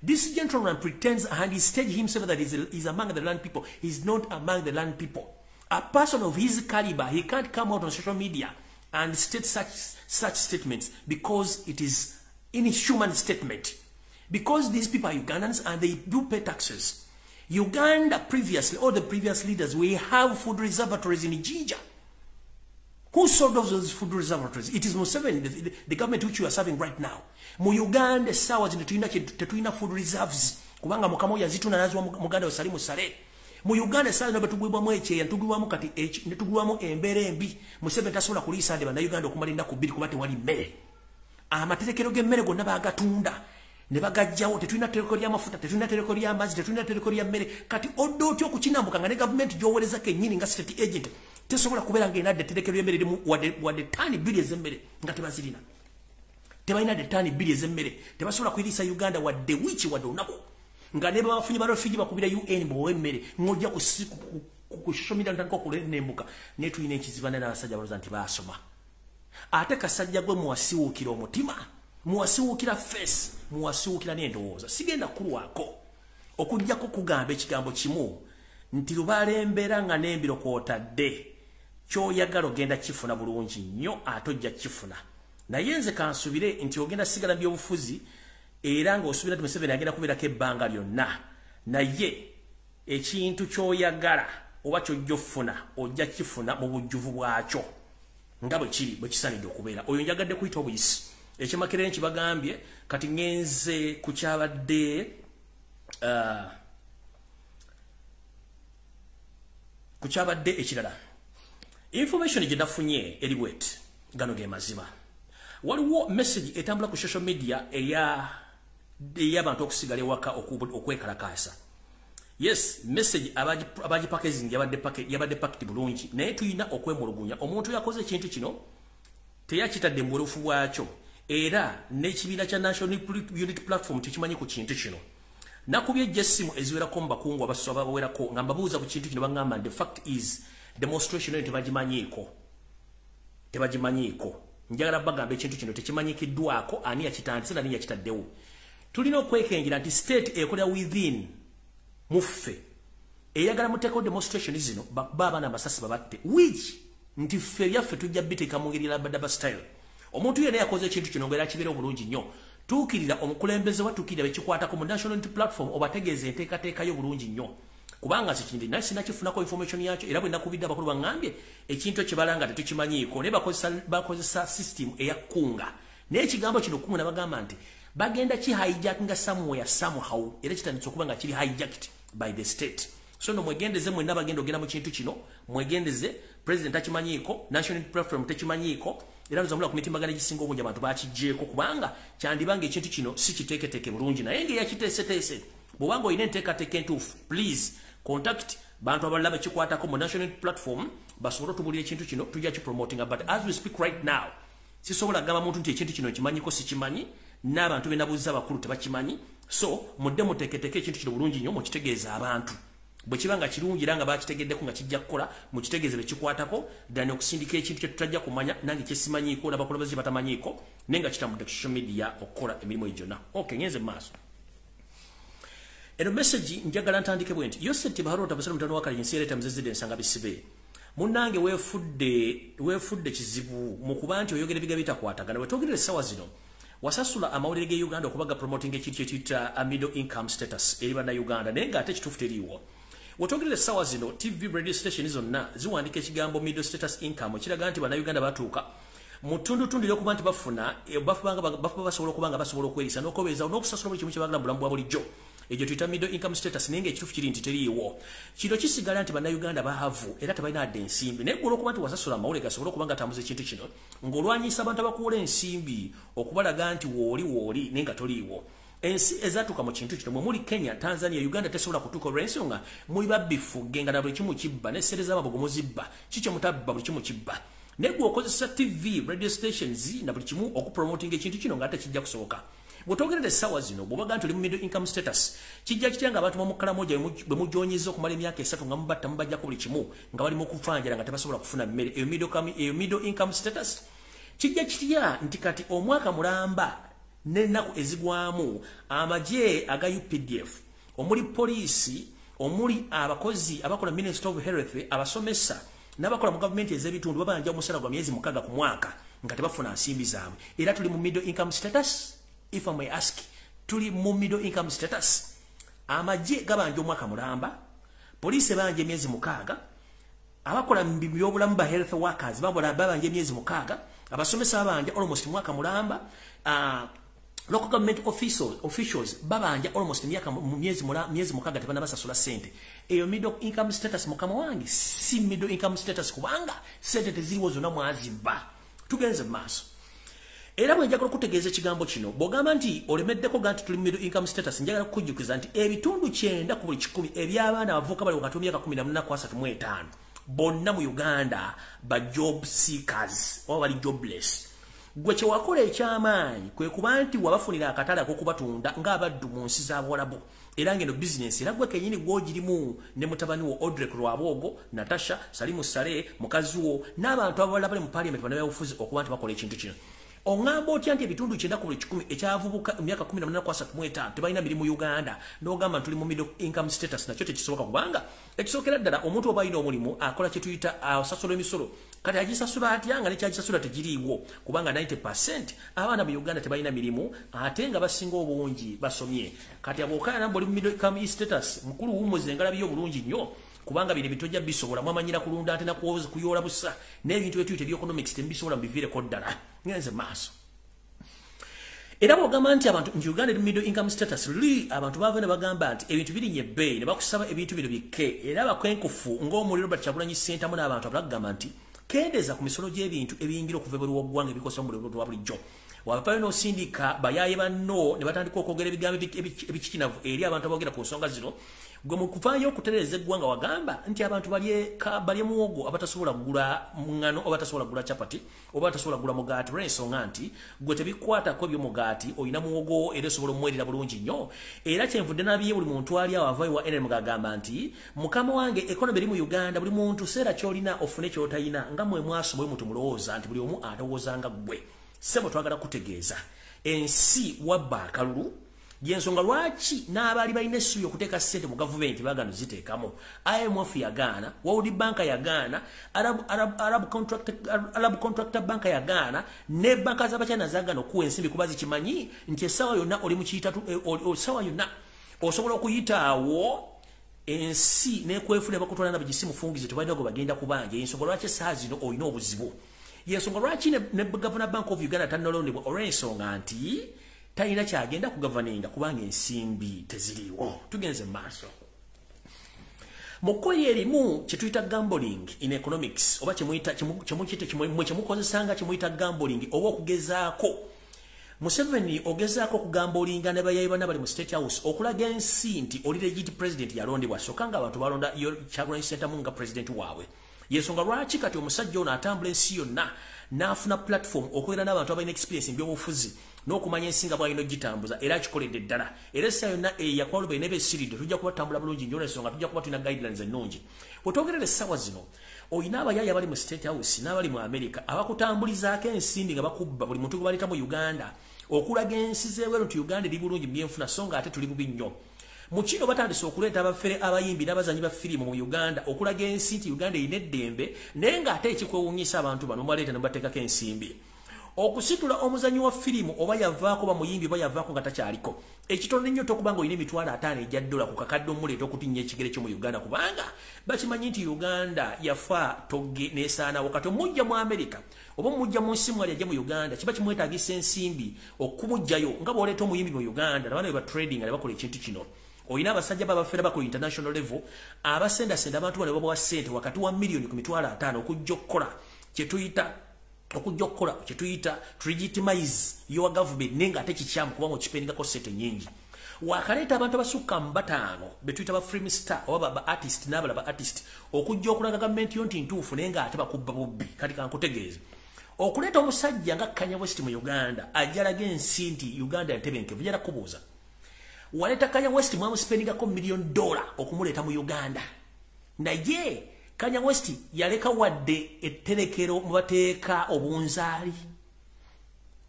This gentleman pretends and he staged himself that he's among the land people. He's not among the land people. A person of his caliber, he can't come out on social media and state such statements because it is inhuman statement. Because these people are Ugandans and they do pay taxes. Uganda previously, all the previous leaders, we have food reservatories in Jinja. Who sold off those food reservatories? It is Museveni, the government which you are serving right now. Mu Uganda sawa tetuina food reserves. Kubanga mukamo ya zitu na nazwa muganda wasalimu sale. Mu Uganda sawa nobe tugwibwamu echeya tugwibwamu kati netugwibwamu embere embi. Museveni tasobola kulisa ande bana Uganda okumalinda ku bidi kubate wali mmere. Amaterekero g'emmere gonna bagatunda. Ne bagajjawo tetuina tereko lya mafuta tetuina tereko lya amazzi tetuina tereko lya mmere kati oddo otyo okukinambuka nga ne government gy'owereza kennyini nga state agent tesobola kubeera ng'erinadde etterekero ly'emmere limu wadde ttaani bbiri ez'emmere nga tebazirina. Tebalina de ttaani bbiri ez'emmere tebasobola kuyiriisa Uganda wadde wiiki wadde olunaku nga ne babafunyi ba refugee bakubira UN bw'owemmere ng'ojja ku social media ntandika okulembuka ne tulina ekizibana n'abasajja balooza nti baasoma. Ate kasajja gwe muwasiwuukira omutima muwasiwuukira face muwasiwuukira n'endowooza. Sigenda kulwako okujjako kugamba ekigambo kimu nti lubaale embeera nga n'embiro kw'otadde ky'oyagala ogenda kifuna bulungi nnyo ate ojja kifuna. Naye nze kansubire nti ogenda sigala by'obufuzi era ng'osuubira nti Museveni agenda kubeerako ebbanga lyonna. Naye ekintu ky'oyagala oba ky'ojja ofuna ojja kifuna mu bujjuvu bwakyo nga bwe kiri bwe kisanidde okubeera. Oyo njagadde kuyita obuyisi. Ekimakerere nkibagambye kati ngenze ku kyabadde ekirala. Information gye nafunye eri bwet gano ge mazima. Waliwo message etambula ku social media ey'abantu okusigala ewaka okwekalakaasa. Yes, message abaji packaging yabadde packed bulungi naye tuyina okwemulugunya. Omuntu yakoze ekintu kino teyakitadde mu buwerufu bwakyo era n'ekibiina kya National Unity Platform tekimanyi ku kintu kino. Nakubye ejjessimu eziwerako mu bakungu abawerako nga mbabuuza ku kintu kino bangamba the fact is demonstration eyo tebagimanyiiko. Njagala bagamba ekintu kino tekimanyikiddwako ani yakitandise nani yakitaddewo. Tulina okwekengira nti state ekolera within muffe eyagala muteeko demonstration zino babaana amasasi babatte which nti ffe byaffe tujja biteeka mu ngeri labadaba style. Omuntu yenna yakoze ekintu kino ngera kibeera obulungi nnyo. Tuukirira omukulembeze watuukirira bekikwatako mu National Unity Platform obategeeza enteekateekayo bulungi nnyo. Kubanga sikindi naye sinakifunako information yakyo era bwe nakubidde abakulu baŋŋambye ekintu kye balanga tetukimanyiiko naye bakozesa system eyakkunga. Naye ekigambo kino kungu nabagamba nti bagenda kihijackinga somewhere somehow era kitandise okuba nga kiri hijacked by the state. So no mwegendeze mwenna bagenda ogenda mu kintu kino mwegendeze president takimanyiiko National Unity Platform tekimanyiiko era nzamula ku mitimbagano egisinga obungi abantu bakijjeeko kubanga kyandibanga ekintu kino si kiteeketeeke bulungi naye ng'eyakiteeseteese bw'obanga olina enteekateeka entuufu please contact bantu abalala bekikwatako mu National Unity Platform basobole otubulira ekintu kino tujja kipromotinga but as we speak right now sisobola kugamba muntu nti ekintu kino kimanyiko sikimanyi n'abantu benabuuza abakulu tebakimanyi so mudde muteeketeeke ekintu kino bulungi nnyo mukitegeeza abantu bwe kibanga kirungi era nga bakitegeddeko nga kijja kukola mukitegeeze bekikwatako ddani okusindika ekintu kye tutajja kumanya nange kyesimanyiiko n'abakulembeze kye batamanyiiko naye nga kitambudde ku social media okukola emirimu egyo gyonna. Okay, ngenze mu maaso. Eno message njagala ntandike bwe nti Yoseti Baharota Basala mutano wakali nsireeta muzezide ensanga bisibe. Munnange weefudde kizibu mu kuba nti oyogera ebiga bitakwatagana bwe twogerera essaawa zino wasasula amawulire ge Uganda okubaga promoting ekintu kye tuyita a middle income status eri bannayuganda naye ng'ate kituufu teriiwo. Wetwogerera essaawa zino TV radio station zonna ziwandika ekigambo middle status income ekiraga nti bannayuganda batuuka mu ttundutundu ery'okuba nti bafuna basobola okuba nga basobola okweyisa n'okubeeza n'okusasula buli kimu kye baagala mu bulamu bwa bulijjo. Egyo tuyita middle income status naye ng'ekituufu kiri nti teriiwo. Kino kisigala nti bannayuganda bahavu era tebalina adde ensimbi naye gwola okuba nti wasasula amawulire gasobola okuba nga atambuza ekintu kino ng'olwanyisa abantu abakuwola ensimbi okubalaga nti wooli naye nga toliiwo. Ensi ezatuuka mu kintu kino mwe muli Kenya, Tanzania, Uganda tesobola kutuuka olw'ensonga muli babbifu genga na buli kimu kibba n'essere z'amabogo muzibba kikyo mutabba buli kimu kibba. Naye gwe okozesa TV radio stations na buli kimu okupromotinga ekintu kino ng'ate kijja kusoboka. bwotogerera essawa zino bwobaga nti oli mu middle income status kijja kitya nga abantu bamukala moja bwe mujonyiza okumala emyaka 3 nga mubatta mubajjako buli kimu nga bali mu kufanjala nga tebasobola kufuna mmere eyo middle income status kijja kitya nti kati omwaka mulamba n'ennaku ezigwamu amagye aga UPDF omuli poliisi omuli abakozi abakola Ministry of Health abasomesa n'abakola mu gavumenti ez'ebitundu babanja omusala gwa myezi 6 ku mwaka nga tebafuna nsimbi zaabwe era tuli mu middle income status. If I may ask, tuli mu middle income status. Amagye gabanja omwaka mulamba, police banje myezi 6, abakola mu byobulamu ba health workers babanje myezi 6, abasomesa banje almost mwaka mulamba, local government officials babanja almost myezi 6 tebana basasula sente. Eyo middle income status mukama wange si middle income status kubanga sente teziriwo zonna mwazibba. Tugenze maaso. Era bwe njagala kutegeeza ekigambo kino bw'ogamba nti olemeddeko ganti tuli middle income status njagala kujjukiza nti ebitundu 9 ku buli 10 eby'abaana abavuka bali wakati w'emyaka 14 ku 35 bonna mu Uganda ba job seekers oba bali jobless. Gwe kye wakola ekyamaanyi kwe kuba nti wabafunira akatale ak'okubatunda ng'abaddu mu nsi z'Abawarabu era ngeno business era gwe kenyini gw'ogirimu ne mutabani wo Odrek Lwaboogo, Natasha, Salimu Sale, mukazi wo n'abantu abalala bali mu parliament bana byabufuzi okuba nti bakola ekintu kino. Ongamba otya nti ebitundu 9 ku buli 10 ekyavubuka emyaka 14 ku 35 tebalina mirimu Uganda n'ogamba tuli mu middle income status nakyo tekisoboka kubanga ekisookera ddala omuntu oba alina omulimu akola kye tuyita asasula emisolo kati agisasula atya nga nekyagisasula tegiriiwo kubanga 90% abaana mu Uganda tebalina mirimu ate nga basinga obungi basomye kati abokana nabo oli mu middle income status mukulu wumuze ngalabiyo bulungi nnyo kubanga bino bitojja bisobola mwamanyira kulunda ate nakuwoza kuyola busa n'ebintu byetuyita economics tembisobola mubiviireko ddala ngenze maaso. Era bw'ogamba nti abantu mu Uganda middle income status abantu baava ne bagamba nti ebintu birinye ebbeeyi ne bakusaba ebintu bino bikke era bakwenkufu ng'omuliro Bakyagulanyi Ssentamu n'abantu abalagamba nti kendeeza ku misolo gy'ebintu ebiyingira okuva ebweru w'oggwanga ebikosa mu muliro lwa bulijjo. Wabavayo n'osindika bayaaye banno ne batandika okwogera ebigambo ebikikinavu eri abantu aboogera ku nsonga zino. Gwe mu kuvaayo okutereeza eggwanga wagamba nti abantu balye muwogo abatasobola kugula ngano oba tasobola kugula chapati oba tasobola kugula mugaati olw'ensonga nti gwe tebikwatako ebyomugaati olina muwogo era osobola omwerera bulungi nnyo era kyenvudde n'abiye buli muntu ali awo avaayo wa NRM agamba nti mukama wange ekonomi eri mu Uganda buli muntu seera kyolina ofune kyotayina nga mwe mwasoma muntu mulowooza nti buli omu atowooza nga ggwe ssebo twagala kutegeeza ensi wabba akalulu yensonga lwaki n'abaali balina essuubi okuteeka ssente mu gavumenti baagano ziteekamu IMF yagaana, World Bank yagaana, Arab Contractor Bank yagaana ne banka z'Abachina zaagaana okuwa ensimbi kuba zikimanyi nti essaawa yonna oli mu kiyitatu essaawa yonna osobola okuyitaawo ensi n'ekwefuna bakutwala na bugisi mufungize tebalina gwe bagenda kubanja yensonga lwaki essaawa zino olina obuzibu yensonga lwaki ne Governor Bank of Uganda tanalondebwa olw'ensonga nti talina kyagenda kugavaninga kubanga ensimbi teziriiwo. Tugenze maaso. Mukoye erimu kye tuyita gambling in economics oba kyemukozesanga kyemuyita gambling oba okugezaako. Museveni ogezaako okugambolinga ne bayayi bana bali mu State House okulaga ensi nti oli legit president yalondebwa sokka nga abantu balonda Kyagulanyi Ssentamu nga president waabwe. Yensonga lwaki kati omusajja ono atambula ensi yonna n'afuna platform okwera n'abantu abalina experience mu by'obufuzi n'okumanya ensi nga bw'alina ogitambuza era akikoledde ddala era essa yonna eyakwalo balina ebesiridde tujja kubatambula bulungi nnyo olw'ensonga tujja kuba tulina guidelines ennungi. Bw'otwogerera essaawa zino oyina abayayi abali mu State House n'abali mu America abakutambulizaako ensimbi nga bakubba buli muntu gwe baleeta mu Uganda okulaga ensi z'ebweru nti Uganda eri bulungi mu byenfuna so nga ate tuli bubi nnyo. Mu kino batandise okuleeta abafere abayimbi n'abazanyi ba firimu mu Uganda okulaga ensi nti Uganda erina eddembe naye ng'ate ekikwewuunyisa abantu bano baleeta ne bateekako ensimbi. Okusitula omuzanyi wa firimu oba yavaako ba muyimbi oba yavaako nga takyaliko ekitono nnyo tokubanga olina $500 ejja dola ku kakadde omuleeta okutinnya ekigere kyo mu Uganda kubanga bakimanyi nti Uganda yafa togge n'esaanawo kati omujja mu America oba omujja mu nsi mwali ajja mu Uganda kiba kimwetaagisa ensimbi okumujjayo nga bw'oleeta omuyimbi mu Uganda nabana be batrading nga ne bakola ekintu kino. Oyina abasajja babafera bakola international level abasendasenda abantu bano babawa ssente wakati wa million ku $500 okujja okukola kye tuyita to legitimize your government nenga ate kikyamu kubanga okipendingako ssente nnyingi. Wakaleeta abantu abasukka mu 5 betuyita ba film star oba ba artist n'abala ba artist okujja okulaga gavumenti yo nti ntuufu naye nga ate bakubba bubbi kati kankutegeeze Okuleta omusajja nga Kanye West mu Uganda ajalaga ensi nti Uganda yatebenke bujala kubuuza. Waleta Kanye West mwamuspendingako $1 million okumuleeta mu Uganda. Naye Kanye West yaleka wadde etterekero mu bateeka obunzaali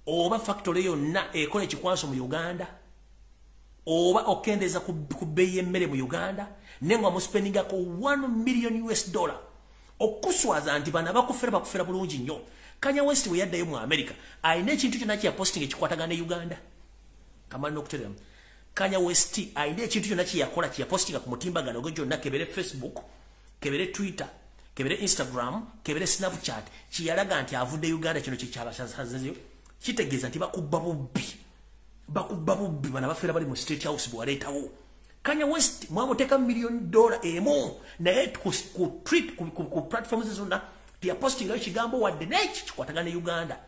oba factory yonna ekola ekikwaso mu Uganda oba okendeza ku bbeeyi y'emmere mu Uganda nenga muspendingako $1 million okuswaza nti bana bakufera bulungi nnyo. Kanye West we yaddayo mu America ayina ekintu kyonna kye yaposting ekikwatagana ne Uganda. Kamano okuterera Kanye West ayina ekintu kyonna kye yakola kye yapostinga ku mutimbagano gwe gyonna kebere Facebook, kebere Twitter, kebere Instagram, kebere Snapchat kiyalaga nti avudde Uganda kino kye kyabasazazeyo kitegeeza nti bakubba bubbi bana bafera bali mu State House bwaleetawo. Kanye West mwamuteka $1 million emo naye ku tweet ku platforms zonna tia posting ayo kigambo wadde neki kikwatagana ne Uganda.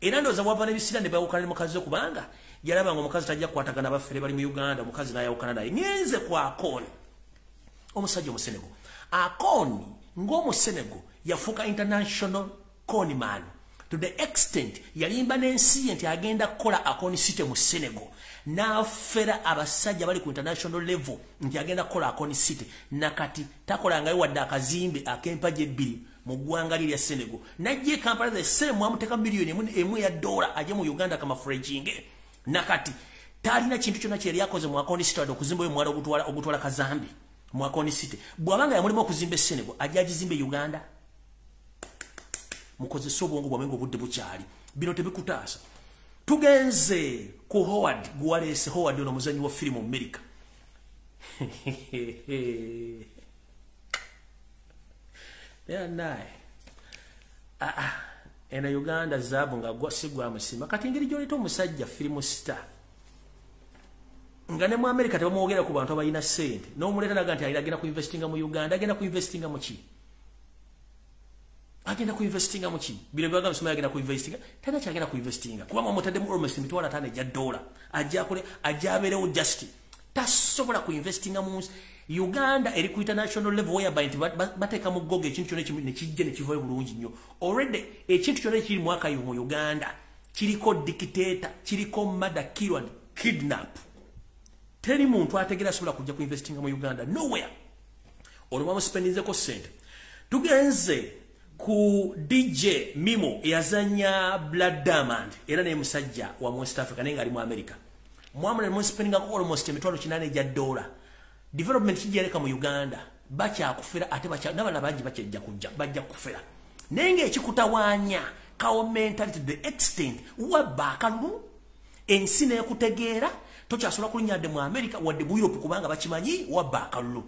Era ndoza wavana bisira ne bawukana ne mukazi kubanga yalaba ngo mukazi tajja kwatagana bafere bali mu Uganda mukazi naye awukana naye ngenze kwa Akon omusajja mu Senegal. Akon ngomu Senegal yafuka international con man to the extent yalimba n'ensi nti agenda kola Akon City mu Senegal na fera abasajja bali ku international level nti agenda kola Akon City nakati takola ngayo wadde akazimbe akempaje ebbiri mu ggwanga lya Senegal najje Kampala the same mwamuteka $1 million aje mu Uganda kama fredging nakati talina kintu kyonna kye yakoze mu Akon City okuzimba oyo mwala ogutwala kazambi mu Akon City bwabanga yamulimo okuzimba Senegal ajja agizimbe Uganda mukoze sobongo bwamengo budde bukyali bino tebikutaasa. Tugenze ku Howard Guarese. Howard ono muzanyi wa filimu mu America. Ena Uganda zabu nga sigwa amasima kati ngeri gyoleta omusajja filimu star nga ne mu America tebamwogera ku bantu abalina ssente n'omuleeta naga nti agenda ku investinga mu Uganda agenda ku investinga mu ki agenda ku investinga mu ki bile bwaga msema agenda ku investinga tena kyagenda ku investinga kuba mu mutadde mu almost $5 ajja kule ajaberewo just tasobola ku investinga mu Uganda eri ku international level whereby bateka mu gogo ekintu kyonna ne kijje ne kivayo bulungi nnyo already ekintu kyonna kiri mwaka mu Uganda kiriko dictator kiriko murder kill and kidnap teri muntu ategera sobola kujja ku investinga mu Uganda nowhere olwa mu spendinze ko sente. Tugenze ku DJ Mimo yazanya Blood Diamond era ne musajja wa West Africa nenga ali mu America mwamule mu spending ko almost $8 development kijereka mu Uganda bacha kufera ate bacha nabana banji bachejja kujja bajja kufera nenge ekikutawanya mentality to the extent wabakalu ensine yakutegeera tokyasula kulinyadde mu America wadde mu Europe kubanga bakimanyi wabakalu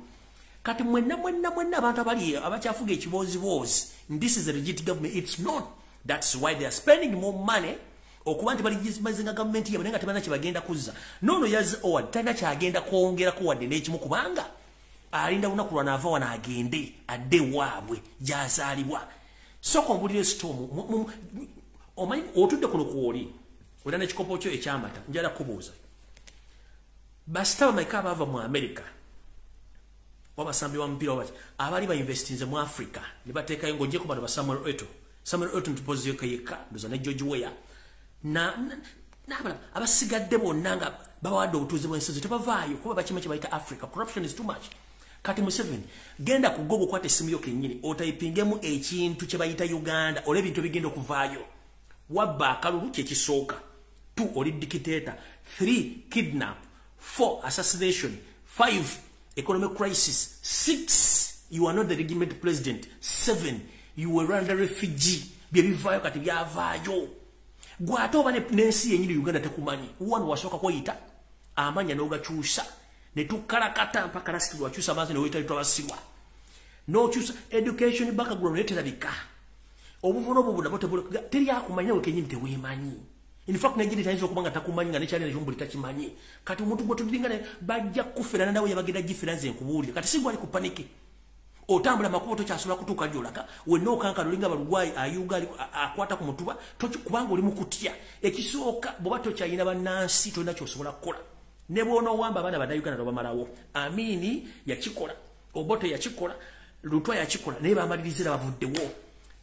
kati mwenna abantu abali abakyafuga ekibozibozi. This is a legit government. It's not. That's why they are spending more money. Okuba nti baligizimazinga government yabwe nenga tebana kibagenda kuzza. Nono yazi owad tana kyagenda kwongera ku wadde n'ekimu kubanga alinda unakulwa n'ava wana agende adde waabwe gyazaalibwa. Soko mbulire storm omanyi otudde kuno kuoli olina n'ekikopo kyo ekyamata njala kubuuza basitaba maika bava mu America wabasambi wa mpira wabachi abali ba investinze mu Africa ne bateekayo ngoje ku bano ba Samuel Eto'o ntupoziyo kayeka ndoza ne George Weah na abasigadde bonna nga bawadde obutuuze bw'ensozi tebavaayo kuba bakima kye bayita Africa. Corruption is too much. Kati Museveni genda ku Google kwate simu yo kennyini otayipingemu ekintu kye bayita Uganda oleba ebintu bigenda okuvaayo wabba akalulu kye kisooka 2 oli dictator 3 kidnap 4 assassination 5 economic crisis 6 you are not the legitimate president 7 you were under refugee bye bivaayo kati byavaayo gwate oba n'ensi yenyini Uganda tekumanyi wano wasooka kweyita amanya n'ogakyusa ne tukalakata mpaka lasiti wakyusa amazi ne weyita basibwa n'okyusa education background yeterabika obuvuno obwo nabwo teri akumanya we kenyini teweemanyi. In fact Nigeria tayinza okubanga takumanyi nga nekyali nekyumbuli takimanyi kati omuntu gwe tulinga bajja kufera nawe yabagenda gifera nze nkubuulira kati sigwali ku paniki otambula makubo tokyasobola kutuuka gyolaka wenna okankala olinga balugwayi ayuga akwata ku mutuba kubanga oli mu kutya ekisooka bw'oba tokyayina bannansi tolina kyosobola kukola ne bw'onoowamba abaana bannayuganda tobamalawo. Amini yakikola Obote yakikola Lutwa yakikola naye bamaliriza bavuddewo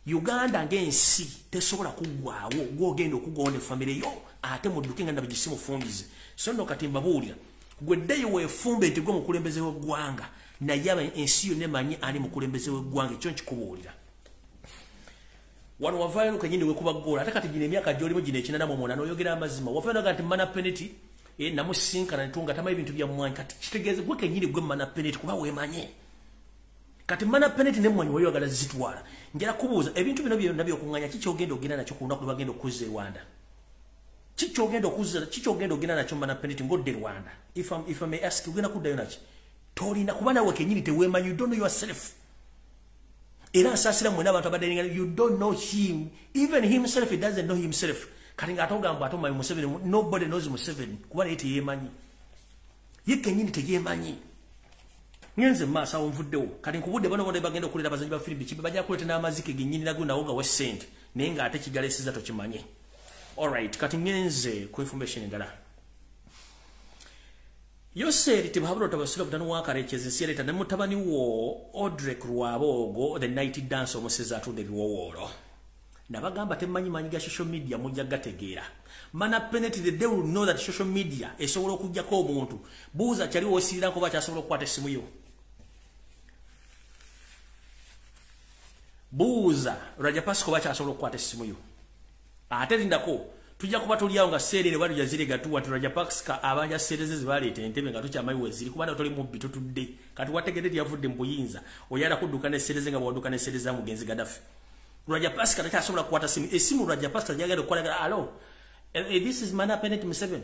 Uganda ng'ensi tesobola kuggwaawo gw'ogenda okugonda family yo ate mudduke nga nabigisi mufungize. So nno kati mbabuulira gwe ddeyo weefumbe nti gwe mukulembeze w'eggwanga naye aba ensi yonna emanyi ani mukulembeze w'eggwanga ekyo nkikubuulira. Wano wavaayo luka nyini wekuba ggola ate kati gino emyaka gy'olimu gino ekina namwe mwona n'oyogera amazima wavaayo kati mana penalty namusinkana ntunga tamanyi ebintu bya mmwanyi kati kitegeeze gwe kenyini gwe mana penalty kuba weemanye. Kati mana penalty ne mmwanyi wayogala zitwala. Njala kubuuza ebintu bino byonna by'okuŋŋanya kikyogenda ogenda nakyo ku lunaku lwe bagenda okuzza e Rwanda. Kikyogenda ogenda nakyo mana penalty ng'odde Rwanda. If I may ask ugenda kuddayo naki? Tolina kuba nawe kenyini teweemanyi, you don't know yourself. Era asasira mwena abantu abadde you don't know him. Even himself, he doesn't know himself. Kati ng'atogamba atomanyi Museveni, nobody knows Museveni. Kuba naye teyeemanyi. Ye kenyini teyeemanyi. Ngenze maaso awo nvuddewo. Kati nkubudde bano bonna bagenda okulira abazanyi ba firibi kibe bajja kuleeta n'amazike gennyini nago nawo nga wessente naye ng'ate kigalesiza tokimanye. Alright, kati ngenze ku information endala. Yoseri tibahabula tabasula butano wakarekeze siyaleta ne mutabani wo Odrek Rwabogo the night dance omuseza atudde biwowoolo. Nabagamba temanyi manyi ga social media mujja gategeera. Mana penalty the they will know that social media esobola okujjako omuntu. Buuza kyali wosirira ko bakyasobola okukwata essimu yo. Buuza Raja Pasco bakyasobola okukwata essimu yo. Ate lindako tujja kuba tulyawo nga seerere bali yazire gatuwa Raja Pasco abanja seereze zibaleeta entebe nga tukyamayi weziri kubanga toli mubbi tutudde. Kati wategedde yavudde mu buyinza oyala kudduka ne seereze nga bwadduka ne seereze mugenzi Gaddafi. Raja Pasco takyasobola kukwata simu. Esimu Raja Pasco yagenda okukola alo. This is Mana Penalty Museveni.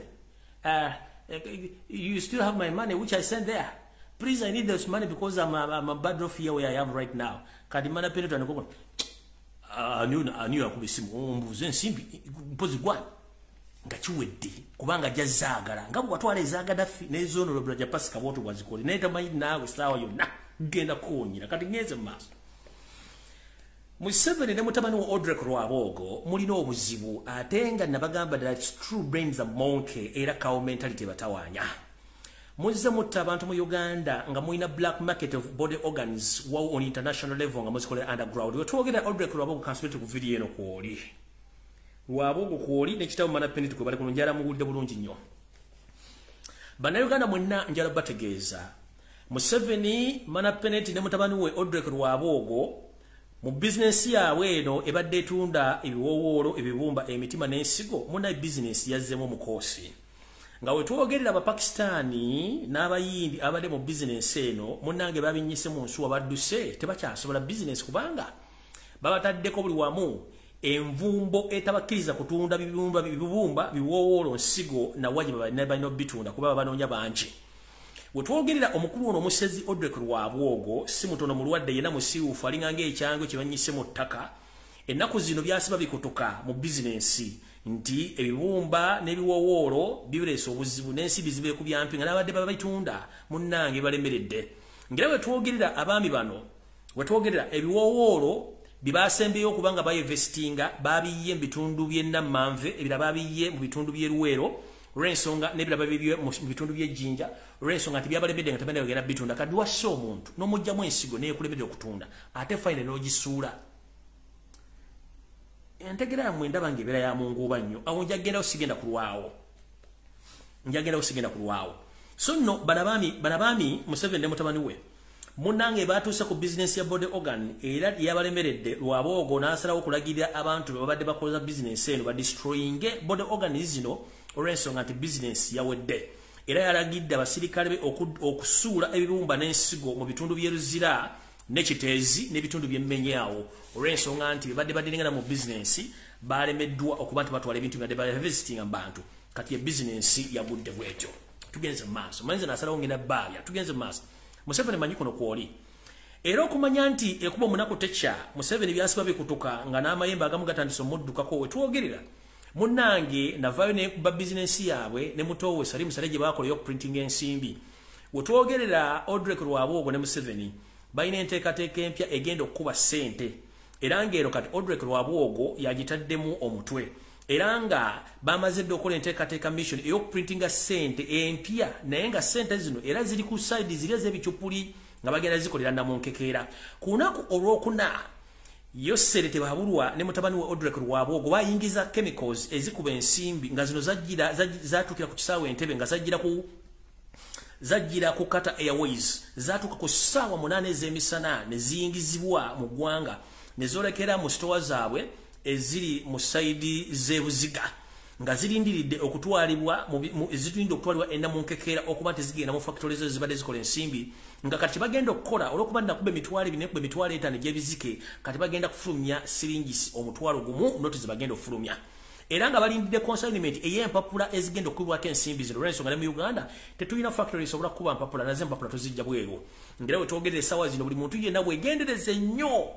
You still have my money which I sent there. Please, I need this money because I'm a bad off here where I am right now. KADIMA Penalty and go. I knew akubisimu mbuze nsimbi mpozi gwa ngachiwedde kubanga jazagala ngabo watwala ezagada nezono Raja Pasco boto bazikoli neta mayi nawe sawa yonna genda kuonyira kati ngeze maso. Museveni ne mutabani wa Odrek Rwabogo mulina obuzibu atenga nabagamba that it's true brains a monkey era kawo mentality batawanya. Muzze mutta abantu mu Uganda nga muina black market of body organs wow on international level nga muzikole underground. We twogera Odrek Rwabogo kansulate ku video eno kwoli. Rwabogo kwoli ne kitabu Mana Penalty ko bali ku njala mu bulde bulungi nnyo. Bana Uganda mwenna njala bategeeza. Museveni Mana Penalty ne mutabani we Odrek Rwabogo mu business yawe eno ebadde etunda ebiwowoolo ebibumba emitima n'ensigo muna business yazzemu mukosi nga wetwogerera abapakistani n'abayindi abadde mu business eno munange babinyise mu nsuwa badduse tebakyasobola business kubanga babataddeko buli wamu envumbo etabakkiriza kutunda bibumba biwowoolo nsigo na wajibu balina bitunda kuba banoonya bangi. Wetwogerera omukulu ono omusezi Odrek Rwabogo si mutono mulwadde yena musiiwufu alinga ng'ekyango kye banyise mu ttaka. Ennaku zino byasiba bikutuka mu bizinensi nti ebibumba n'ebiwowoolo bibireesa obuzibu n'ensibi zibe ku byampi nga n'abadde babitunda munnange balemeredde. Ngera wetwogerera abaami bano wetwogerera ebiwowoolo bibaasembeyo okubanga bayinvestinga babiye mu bitundu by'e Nammanve ebirala babiye mu bitundu by'e Luweero Rensonga nebiraba bibiye mu bitundu by'ejjinja Rensonga ati byabalebedde nga tabende bagenda bitunda kadi wassa omuntu n'omujjamu ensigo neekulebedde okutunda ate fayine n'ogisuula entegera yamwe ndaba ng'ebeera ya munguuba nnyo awo njagendawo sigenda kulwawo so nno banabaami Museveni ne mutabani we munnange baatuuse ku bizinesi ya body organ era yabalemeredde Rwabogo n'asalawo okulagirira abantu babadde bakoza bizinesi eno badestroyinge body organ zino olw'ensonga nti bizinesi yawedde era yalagidde abasirikale be okusuula ebibumba n'ensigo mu bitundu by'e Luzira n'Ekiteezi n'ebitundu by'Emmenyawo olw'ensonga nti bebadde badderingana mu bizinesi balemeddwa okuba nti batwala ebintu byabadde bavisitinga mu bantu kati ebizinesi yagudde bwetyo. Tugenze mu maaso manyize n'asalawo ngenda baabya tugenze mu maaso. Museveni manyi kuno kwoli era okumanya nti ekuba omunaku tekya Museveni byasiba bikutuka nga n'amayembe agamu gatandise omuddukako wetwogerera munnange navaayo nekuba bizinesi yaabwe ne mutowe Salim Saleh gye baakola ey'okuprintinga ensimbi wetwogerera Odrek Rwabogo ne Museveni balina enteekateeka empya egenda okukuba ssente era ng'ero kati Odrek Rwabogo yagitaddemu omutwe era nga bamaze dde okukola enteekateeka mission ey'okuprintinga ssente empya naye nga ssente zino era ziri ku side ziri ez'ebicupuli nga bagenda zikolera namunkekeera ku lunaku olwokuna Yoserete bahabulwa ne mutabani wa Odrek Rwabwogo bayingiza chemicals ezikuba ensimbi nga zino zatukira ku kisaawe Entebbe nga zajjira ku Kata Airways zatuka ku ssaawa 8 ez'emisana ne ziyingizibwa mu ggwanga ne zolekera mu store zaabwe eziri mu saidi z'ebuziga nga zirindiridde okutwalibwa ennamunkekeera okuba tezigenda mu factories ezibadde zikola ensimbi nga kati bagenda okukola olwokuba nakube emitwalo 2 nekube emitwalo 5 egy'ebizike kati bagenda kufulumya siringisi omutwalo gumu noti zibagenda okufulumya era nga balindidde consignment ey'empapula ezigenda okubwako ensimbi zino olw'ensonga ne mu Uganda tetulina factory esobola kuba mpapula nazo empapula tozijja bweru ngera we twogerera essaawa zino buli muntu yenna bwegendereze nnyo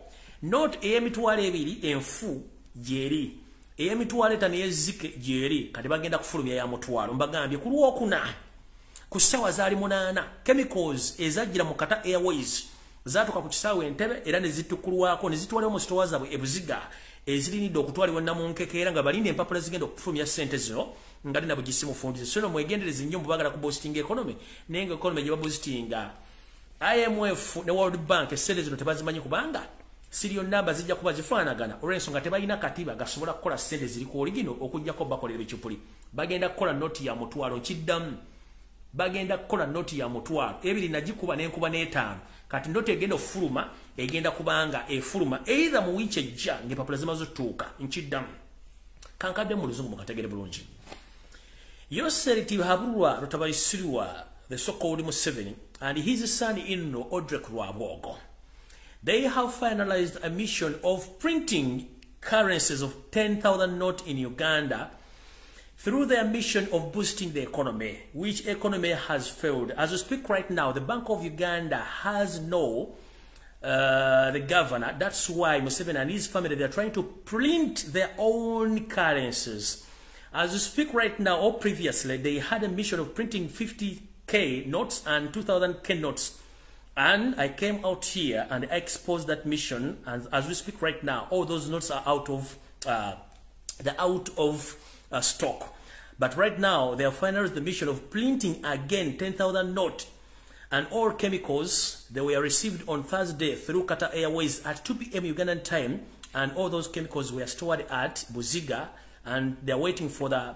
not ey'emitwalo 2 enfu gyeri ey'emitwalo 5 ey'ezzike gyeri kati bagenda kufulumya ya mutwalo mbagambye ku Lwokuna ku ssaawa zaali 8 chemicals ezajjira mu Kata Airways zatuka ku kisaawe Entebbe era ne zitukulwako ne zitwalibwa mu store zaabwe ebuziga ezirinidde okutwalibwa nnamunkekeera nga balinde empapula zigenda okufulumya ssente zino nga linabo gisimufungize so mwegendereze nnyo mubagala ku boosting economy naye nga economy gye baboostinga IMF ne World Bank essente zino tebazimanyi kubanga serial number zijja kuba zifaanagana olw'ensonga tebalina katiba gasobola kukola ssente ziri ku oligino okujjako bakolera ekipuli bagenda kukola noti ya mutwalo nkiddamu bagenda kukola noti ya mutwalo ebiri nagikuba n'enkuba n'etaano kati noti egenda ofuluma egenda kubanga efuluma either mu wiiki ejja ng'empapula zimaze otuuka nkiddamu kankadde mu luzungu mukategere bulungi Yoserete Bahabulwa Rutabayisirwa the so-called Museveni and his son-in-law Odrek Rwabwogo. They have finalized a mission of printing currencies of 10,000 notes in Uganda through their mission of boosting the economy, which economy has failed. As we speak right now, the Bank of Uganda has the governor. That's why Museveni and his family, they're trying to print their own currencies. As we speak right now, or previously, they had a mission of printing 50K notes and 2,000K notes. And I came out here and exposed that mission. And as we speak right now, all those notes are out of stock. But right now, they have finalized the mission of printing again 10,000 notes. And all chemicals, they were received on Thursday through Kata Airways at 2 p.m. Ugandan time. And all those chemicals were stored at Buziga. And they're waiting for the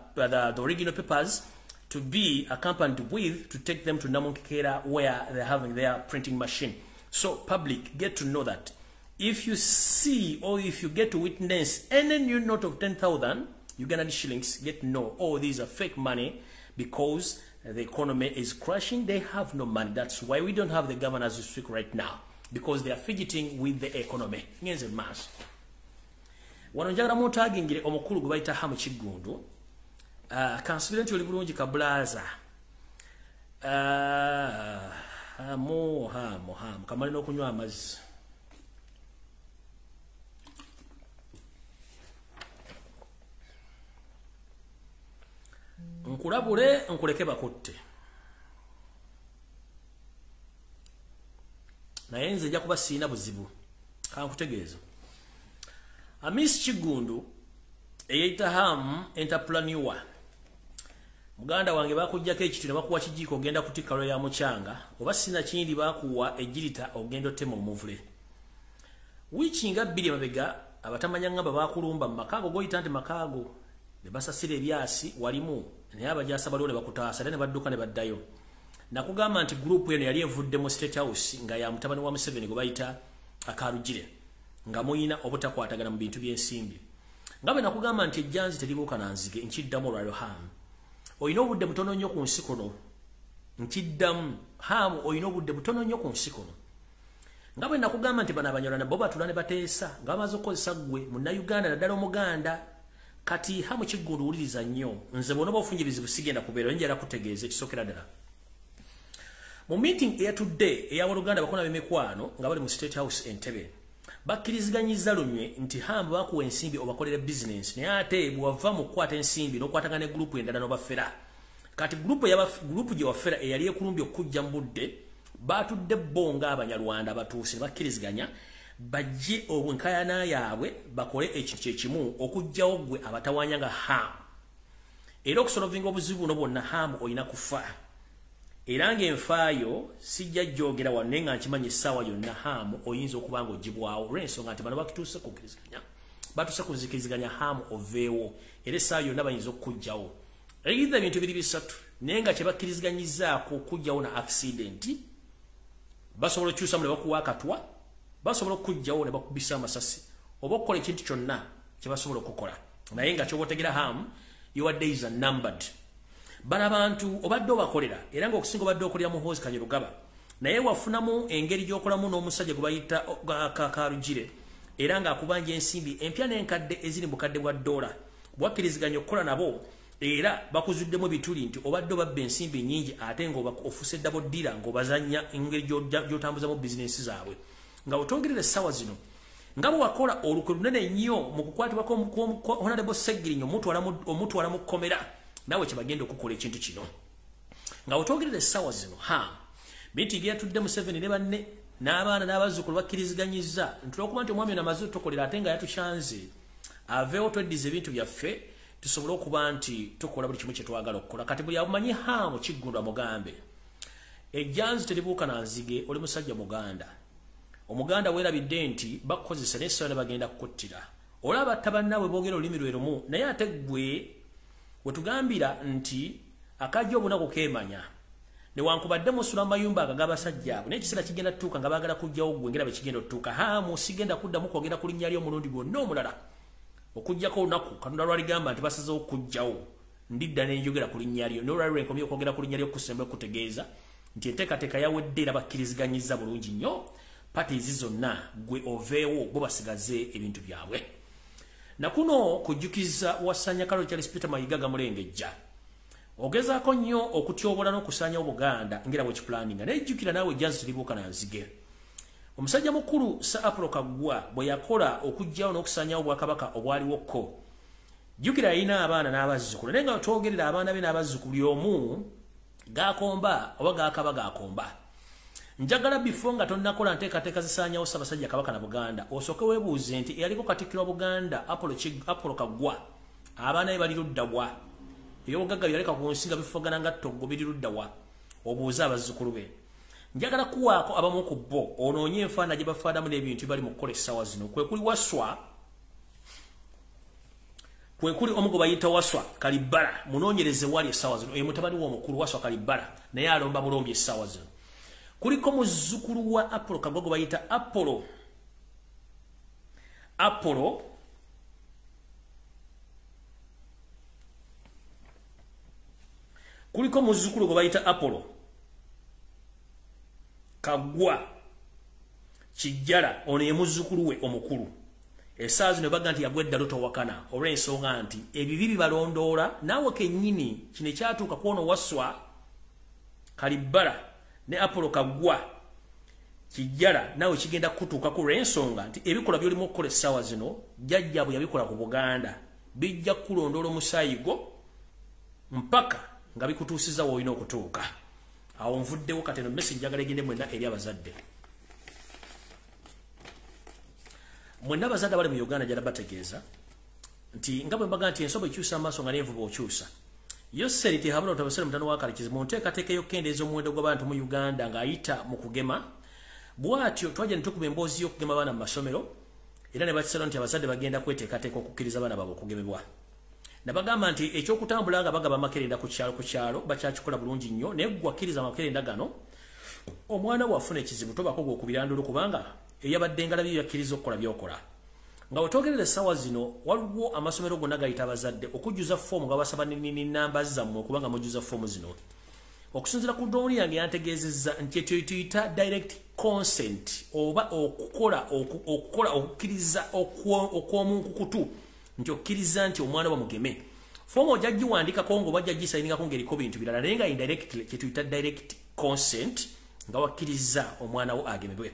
original papers to be accompanied with to take them to Namunkekera where they're having their printing machine. So public, get to know that. If you see or if you get to witness any new note of 10,000 Ugandan shillings, get to know, oh, these are fake money because the economy is crashing. They have no money. That's why we don't have the governor as we speak right now, because they are fidgeting with the economy. Ngenze mass. Wanonjagala mutagingire omukulu gwe bayita Hamu Kigundu. Kansubira nti oli bulungi kabulaza. Hamu kamali n'okunywa amazzi. Nkulabule nkuleke bakutte. Naye nze nja kuba siina buzibu. Kankutegeeza. Amis Kigundu eyita Hamu entrepreneur. Muganda wange bakujjako ekiti ne bakuwa kijiiko ogenda kutikka lwe ya mukyanga oba sina kindi bakuwa ejjirita ogenda otema omuvule. Wiiki nga 2 emabega abatamanya ngamba bakulumba mu Makaago goyita nti Makaago ne basasira ebyasi walimu naye abajaasa baliwo ne bakutaasa ne badduka ne baddayo. Nakugamba nti group eno yali evudde mu State House nga ya mutabani wa Museveni gwe bayita Akarugire nga muyina obutakwatagana mu bintu by'ensimbi. Nga bwe nakugamba nti ejjanzi teribuuka na nzige nkiddamu olwaliro Hamu. Oyina obudde butono nnyo ku nsi kuno. Nkiddamu Hamu oyina obudde butono nnyo ku nsi kuno. Nga bwe nakugamba nti bano abanyolana bo batula ne bateesa nga bamaze okukozesa ggwe Munnayuganda naddala Omuganda. Kati Hamu Kigundu wuliriza nnyo. Nze bw'onoba ofunye bizibu sigenda kubeera njala kutegeeza ekisookera ddala. Mu meeting eyatudde ey'abooluganda bakona b'emikwano nga bali mu State House Entebbe. Bakkiriziganyizza lunywe nti Hamu bakuwa ensimbi obakolera business naye ate bw'ava mu kukwata ensimbi n'okwatagana ne group endala n'obafera. Kati group gye wafera eyali ekulumbye okujja mu budde batudde bo ng'Abanyarwanda batuuse ne bakkiriziganya bajje obwenkayana yaabwe bakole ekintu kye kimu okuggyawo ggwe abatawaanya nga Hamu. Era okusolovinga obuzibu buno bwonna Hamu oyina kufa. era ng'enfaayo sijja jjogera wanne nga nkimanyi essaawa yonna haamu oyinza okuba nga ogibwawo olw'ensonga nti bano batuuse ku nkiriziganya batuuse ku nzikiriziganya haamu oveewo era essaawa yonna bayinza okuggyawo either ebintu biri bisatu naye nga kye bakkiriziganyizaako okuggyawo na accidenti basobola okukyusamu ne bakuwa akatwa basobola okuggyawo ne bakubisa amasasi oba okukola ekintu kyonna kye basobola okukola naye nga kyoba otegera haamu your days are numbered. Bana abantu obadde obakolera era ng'okusinga obadde okolera muhoozi Kanyerugaba naye wafunamu engeri gy'okolamu n'omusajja gwe bayita Karugire era ng'akubanja ensimbi empya n'enkadde eziri mu bukadde bwa $, bwakkiriziganya okukola nabo era bakuzuddemu bituli nti obadde obabba ensimbi nnyingi ate ng'ofuse double dealer ng'obazanya engeri gy'otambuzamu bizinensi zaabwe nga otongerera essaawa zino nga bwe wakola olukwe lunene nnyo mu kukwatibwako Honorable Segirinyo omutwala mu kkomera nawe kyebagenda okukola ekintu kino nga otogerera essaawa zino miitingi yatudde Museveni ne banne n'abaana n'abazzukulu bakkiriziganyiza ntulwokuba nti omwami ono amaze otukolera ate nga yatushanze aveewo tweddiza ebintu byaffe tusobole okuba nti tukola buli kimu kye twagala okukola kati buli abumanyi haamu kiggundwa mugambe ejjanzi teribuuka na nzige oli musajja Muganda Omuganda weerabidde nti bakukozesa n'essaawa ne bagenda kukuttira olaba tabannaabwe boogera olulimi lwe lumu naye ate ggwe wetugambira nti akajja obunaku keemanya newankubadde musula mayumba ago g'abasajja abo naye ekiseera kigenda tutuuka nga baagala kuggyawo ggwe ngera bwe kigenda otutuuka haamu sigenda kuddamu kwogera ku linnya lyo omulundi gwonna omulala okuggyako olunaku Katonda lwaligamba nti basazeewo okuggyawo ndidda ne njogera ku linnya lyo n'olwali lwenkomye okwogera ku linnya lyo kusembe kutegeeza nti enteekateeka yawedde era bakkiriziganyiza bulungi nnyo pati ezi zonna gwe oveewo bo basigaze ebintu byabwe nakuno kujjukiza wasanya Kalo Charles Peter Mayiga gamulengejja ogezaako nnyo okutyobola n'okusaanyawo Buganda ngera bwe kipulaninga naye jjukira naawe ejjanzi teribuuka na nzige omusajja mukulu Sir Apollo Kaggwa bwe yakola okuggyawo n'okusaanyawo Obwakabaka obwaliwoko jjukira yalina abaana n'abazzukulu naye nga twogerera abaana be n'abazzukulu buli omu gaakomba oba gaakaba gaakomba njagala before nga tonnakola nteekateeka zisaanyawo Ssaabasajja Kabaka na Buganda osooke weebuuze nti eyaliko Katikkiro wa Buganda Apollo Kaggwa abaana be bali ludda wa eby'obugagga byaleka ku nsi nga bifogana nga ttoggo biri ludda wa obuuze abazzukulu be njagala kuwaako abamu ku bo onoonye enfaana gye bafaanamu n'ebintu bali mu kukola essaawa zino kwe kuli Waswa kwe kuli omu gwe bayita Waswa Kalibbala munoonyereze wali essaawa zino oyo mutabani w'omukulu Waswa Kalibbala naye alomba mulombi essaawa zino kuliko muzzukulu wa Apollo Kaggwa gwe bayita Apollo kuliko muzzukulu gwe bayita Apollo Kaggwa Kijjala ono ye muzzukulu we omukulu essaawa zino baga nti yagwa eddalo towakana olw'ensonga nti ebibi bibalondoola naawe kennyini kino ekyatuuka kwono Waswa Kalibbala ne Apollo Kaggwa Kijjala nawe kigenda kutuukako olw'ensonga nti ebikola by'olimu okukola essaawa zino jjajjaabwe yabikola ku Buganda bijja kulondoola omusaayigo mpaka nga bikutuusiza w'olina okutuuka awo nvuddewo kati eno message njagala egende mwenna eri abazadde mwenna abazadde abali mu Uganda jala bategeeza nti nga bwe mbaga nti ensobo ekyusa amaaso nga n'envuba okyusa Yoseri tehabula otabasere mutano wa Kalikizi mu nteekateeka y'okkendeeza omuwendo gw'abantu mu Uganda ng'ayita mu kugema bw'atyo twajja ne tukuba emboozi y'okugema abaana mu masomero era ne bakisala nti abazadde bagenda kweteekateeka okukkiriza abaana baabwe okugemebwa nabagamba nti ekyokutambula nga bagaba makerenda ku kyalo bakyakikola bulungi nnyo naye gwakkiriza amakerenda gano omwana wafuna ekizibu tobako gw'okubirandula kubanga eyabadde ngalabi yakkiriza okukola by'okola nga wetwogerera essaawa zino waliwo amasomero gonna gayita abazadde okujjuza foomu nga basaba n'ennamba zammwe okubanga mujjuza foomu zino okusinziira ku ddooni yange yantegeezezza nti tuyita direct consent oba okukola okukkiriza okw'omunkukutu nti okkiriza nti omwana bamugeme foomu ojja giwandikako ng'oba ojja gisayiningako ng'eriko bintu birala naye nga indirectly kyetuyita direct consent nga wakkiriza omwana wo agemebwe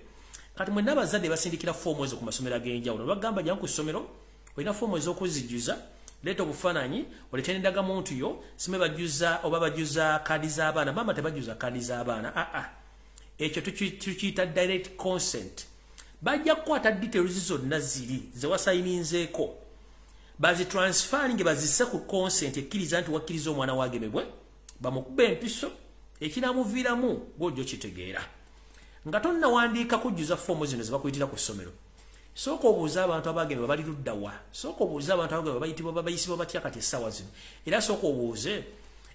kati mwenna abazadde basindikira foomu ezo ku masomero ag'enjawulo bagamba jjangu ku ssomero olina foomu ez'okuzijjuza leeta obufaananyi oleeta n'endagamuntu yo sime bajjuza oba bajjuza kaadi z'abaana maama tebajjuza kaadi z'abaana ekyo tukiyita direct consent bajja kukwata details zonna ziri ze wasayininzeeko bazitransfaringe bazisse ku consent ekkiriza nti wakkiriza omwana waagemebwe bamukuba empiso ekinamuviiramu gw'ojja okitegeera nga tonnawandiika kujjuza foomu zino ze bakuyitira ku ssomero sooka obuuza abantu abagembe bali ludda wa sooka obuuza abantu abagembe bayitibwa bayisibwa batya kati essaawa zino era sooka obuuze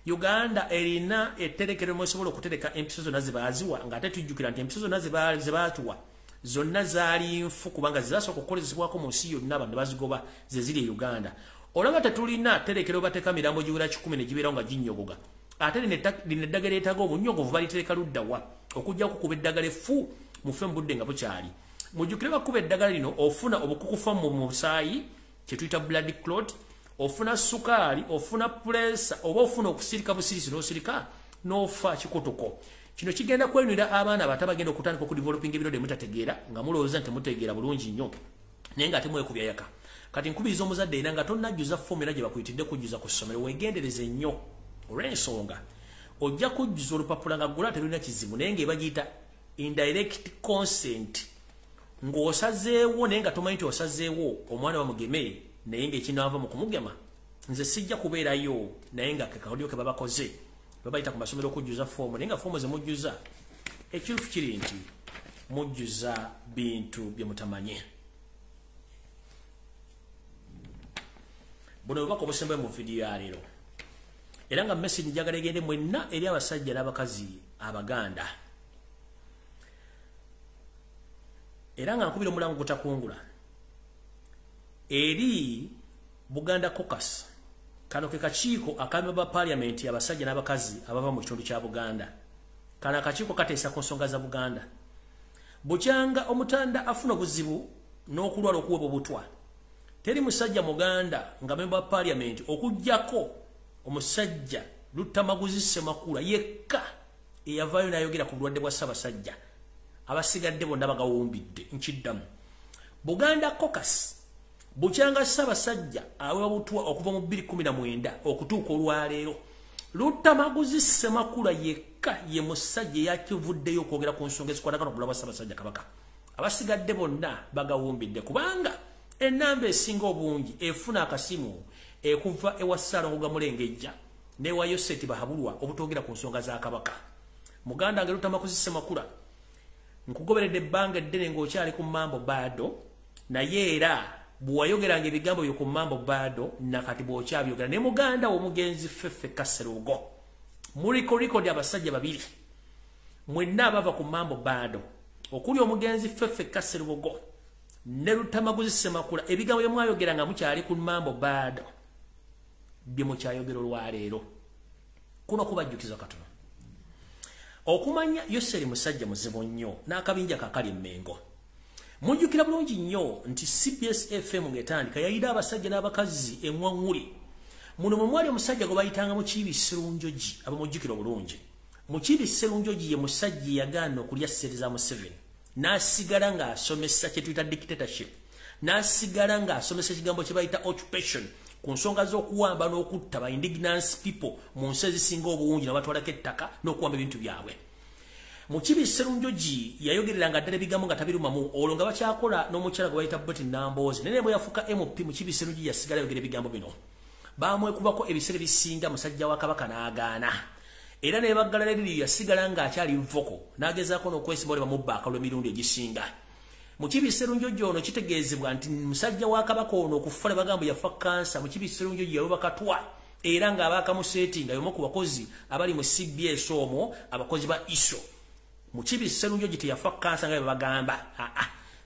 Uganda erina etterekero mwesobola okutereka empiso zonna ze baaziwa ng'ate tujjukira nti empiso zonna ze baatuwa zonna zaali nfu kubanga zibasooka okukolezebwako mu nsi yonna abantu bazigoba ze ziri e Uganda olaba tetulina tterekero bateeka mirambo giwera 10 ne gibeerawo nga ginnyogoga ate lino eddagala etaaga obunnyogovu balitereka ludda wa okujja kukuba eddagala effu mufe mu budde nga bukyali mujjukire bakuba eddagala lino ofuna obukukufa mu musaayi kye tuyita blood clot ofuna sukaali ofuna pressure oba ofuna okusirika busirisi n'osirika n'ofa kikutuko kino kigenda kwenywera abaana abato bagenda okutandika okudevelopinga ebirwadde mutategeera nga mulowooza nti mutegeera bulungi nnyo naye nga ate mwekubya yaka kati nkubiriza omuzadde era nga tonnajjuza fomera gye bakuyitidde kujjuza ku ssomero weegendereze nnyo olw'ensonga ojja kujjuza olupapula nga gula terulina kizibu naye ng'ebagiyita indirect consent ng'osazeewo naye nga tomanyi nti osazeewo omwana bamugeme naye ng'ekinaava mu kumugema nze sijja kubeerayo naye nga kekawulyo ke babakoze babayita ku masomero okujjuza foomu naye nga foomu ze mujjuza ekirufu kiri nti mujjuza bintu bye mutamanye buno bubaka obusembayo mu vidiyo ya leero era nga message njagala egende mwenna eri abasajja n'abakazi abaganda era nga nkubira omulango gutakungula eri Buganda Caucus kano ke kakiiko akambe ba parliament abasajja n'abakazi abava mu kitundu kya Buganda kana akakiiko kateesa ku nsonga za Buganda bukyanga omutanda afuna obuzibu n'okulwala okuwebwa obutwa teri musajja muganda nga memba parliament okujjako omusajja Lutamaguzi Semakula yekka eyavaayo n'ayogera ku bulwadde bwa Ssaabasajja abasigadde bonna bagawumbidde nkiddamu Buganda Caucus bukyanga Ssaabasajja awewa butwa okuva mu 2019 okutuuka olwaleero Lutamaguzi Semakula yekka ye musajja yakivuddeyo okwogera ku nsonga ezikwatagana okubula bwa Ssaabasajja Kabaka abasigadde bonna bagawumbidde kubanga ennamba esinga obungi efuna akasimu ekuva ewa Ssaalongo Mulengejja newa Yoseti Bahabulwa obutogera ku nsonga za Kabaka muganda nga Lutamaguzi Semakula nkugoberedde ebbanga eddene ng'okyali ku mambo bado naye era bw'ayogeranga ebigambo byo ku mambo bado nakati bw'okyabyogera ne muganda w'omugenzi Ffeffe Kasserugo muliko record abasajja babiri mwenna abava ku mambo bado okuli omugenzi Ffeffe Kasserugo ne Lutamaguzi Semakula ebigambo bye mwayogeranga mukyali ku mambo bado bye mukyayogera olwaleero kuno kubajjukiza katono okumanya Yoseri musajja muzibu nnyo n'akabinja kakali emmengo mujjukira bulungi nnyo nti CBS FM ng'etandika yayida abasajja n'abakazi emwaŋŋuli muno mwe mwali omusajja gwe bayitanga Mukiibi Sserunjogi abamujjukira obulungi Mukiibi Sserunjogi ye musajja yagaana okulya ssente za Museveni n'asigala ng'asomesa kye tuyita dictatorship n'asigala ng'asomesa ekigambo kye bayita occupation ku nsonga z'okuwamba n'okutta ba indigenous people mu nsi ezisinga obungi n'abatwalako ettaka n'okuwamba ebintu byabwe Mukiibi Sserunjogi yayogereranga ddala ebigambo nga tabirumamu olwo nga bakyakola n'omukyala gwe bayita Betty Nambooze naye bwe yafuuka MP Mukiibi Sserunjogi yasigala ayogera ebigambo bino baamwekubako ebiseera ebisinga musajja wa Kabaka n'agaana era ne baggala liri yasigala ng'akyali nvoko n'agezaako n'okwesimba ole bamubba akalwa emirundi egisinga Mukiibi Sserunjogi ono kitegeezebwa nti musajja wa Kabaka ono okufa ne bagamba yafa kansa Mukiibi Sserunjogi yawe bakatwa era ng'abaakamuseetinga y'omu ku bakozi abali mu CBS omwo abakozi ba ISO Mukiibi Sserunjogi teyafa kansa nga bagamba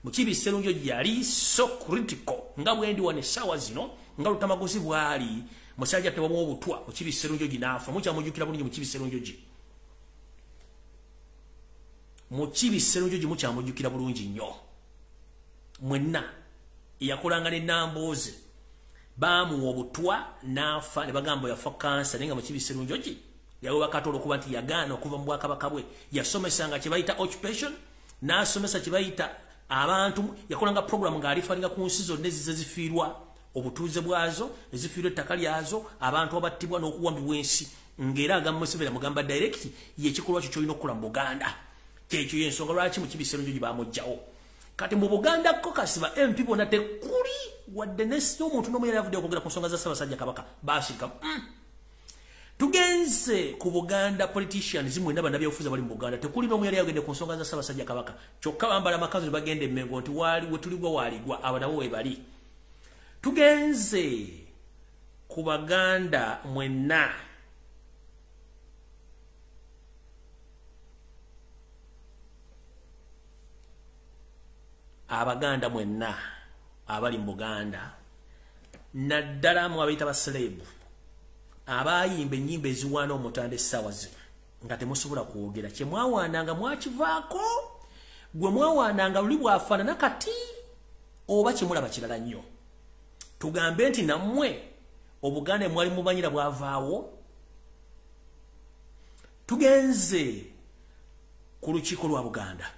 Mukiibi Sserunjogi yali so critical nga bwendi wane essaawa zino nga Lutamaguzi bwali musajja tewamu obutwa Mukiibi Sserunjogi n'afa mukyamujjukira bulungi Mukiibi Sserunjogi Mukiibi Sserunjogi mukyamujjukira bulungi nnyo mwenna yakolanga ne Nambooze baamuwa obutwa n'afa ne bagamba yafa kansa naye nga Mukiibi Sserunjogi yawe bakatola okuba nti yagaana okuva mu Bwakabaka bwe yasomesanga kye bayita occupation n'asomesa kye bayita abantu yakolanga program ng'alifalinga ku nsi zonna ezifiirwa obutuuze bwazo ezifiirwa ettaka lyazo abantu abattibwa n'okuwambibwa ensi ng'era agamba Museveni amugamba direct yekikolwa kyo kyolina okukola mu Buganda kyekyo y'ensonga lwaki Mukiibi Sserunjogi baamugjawo kati mu Buganda Caucus ba MP bonna tekuli wadde n'omuntu n'omu yali avudde okwogera ku nsonga za Ssaabasajja Kabaka baasirika Tugenze ku Buganda politicians mwe naba nabyofuza bali mu Buganda tekuli no muyali agende ku nsonga za Ssaabasajja Kabaka kyokka bambala makazi bagende Mmengo nti wali wetulibwa waligwa abanawo we bali. Tugenze ku Baganda mwenna Abaganda mwenna abali mu Buganda naddala mu abayita baslebu abayimba ennyimba eziwaana omutanda essaawa zino nga temusobola kwogera kye mwawaananga mwakivaako gwe mwawaananga luli bwafaanana kati oba kyemulaba kirala nnyo. Tugambe nti nammwe Obuganda mwali mumanyira bwavaawo. Tugenze ku lukiiko lwa Buganda.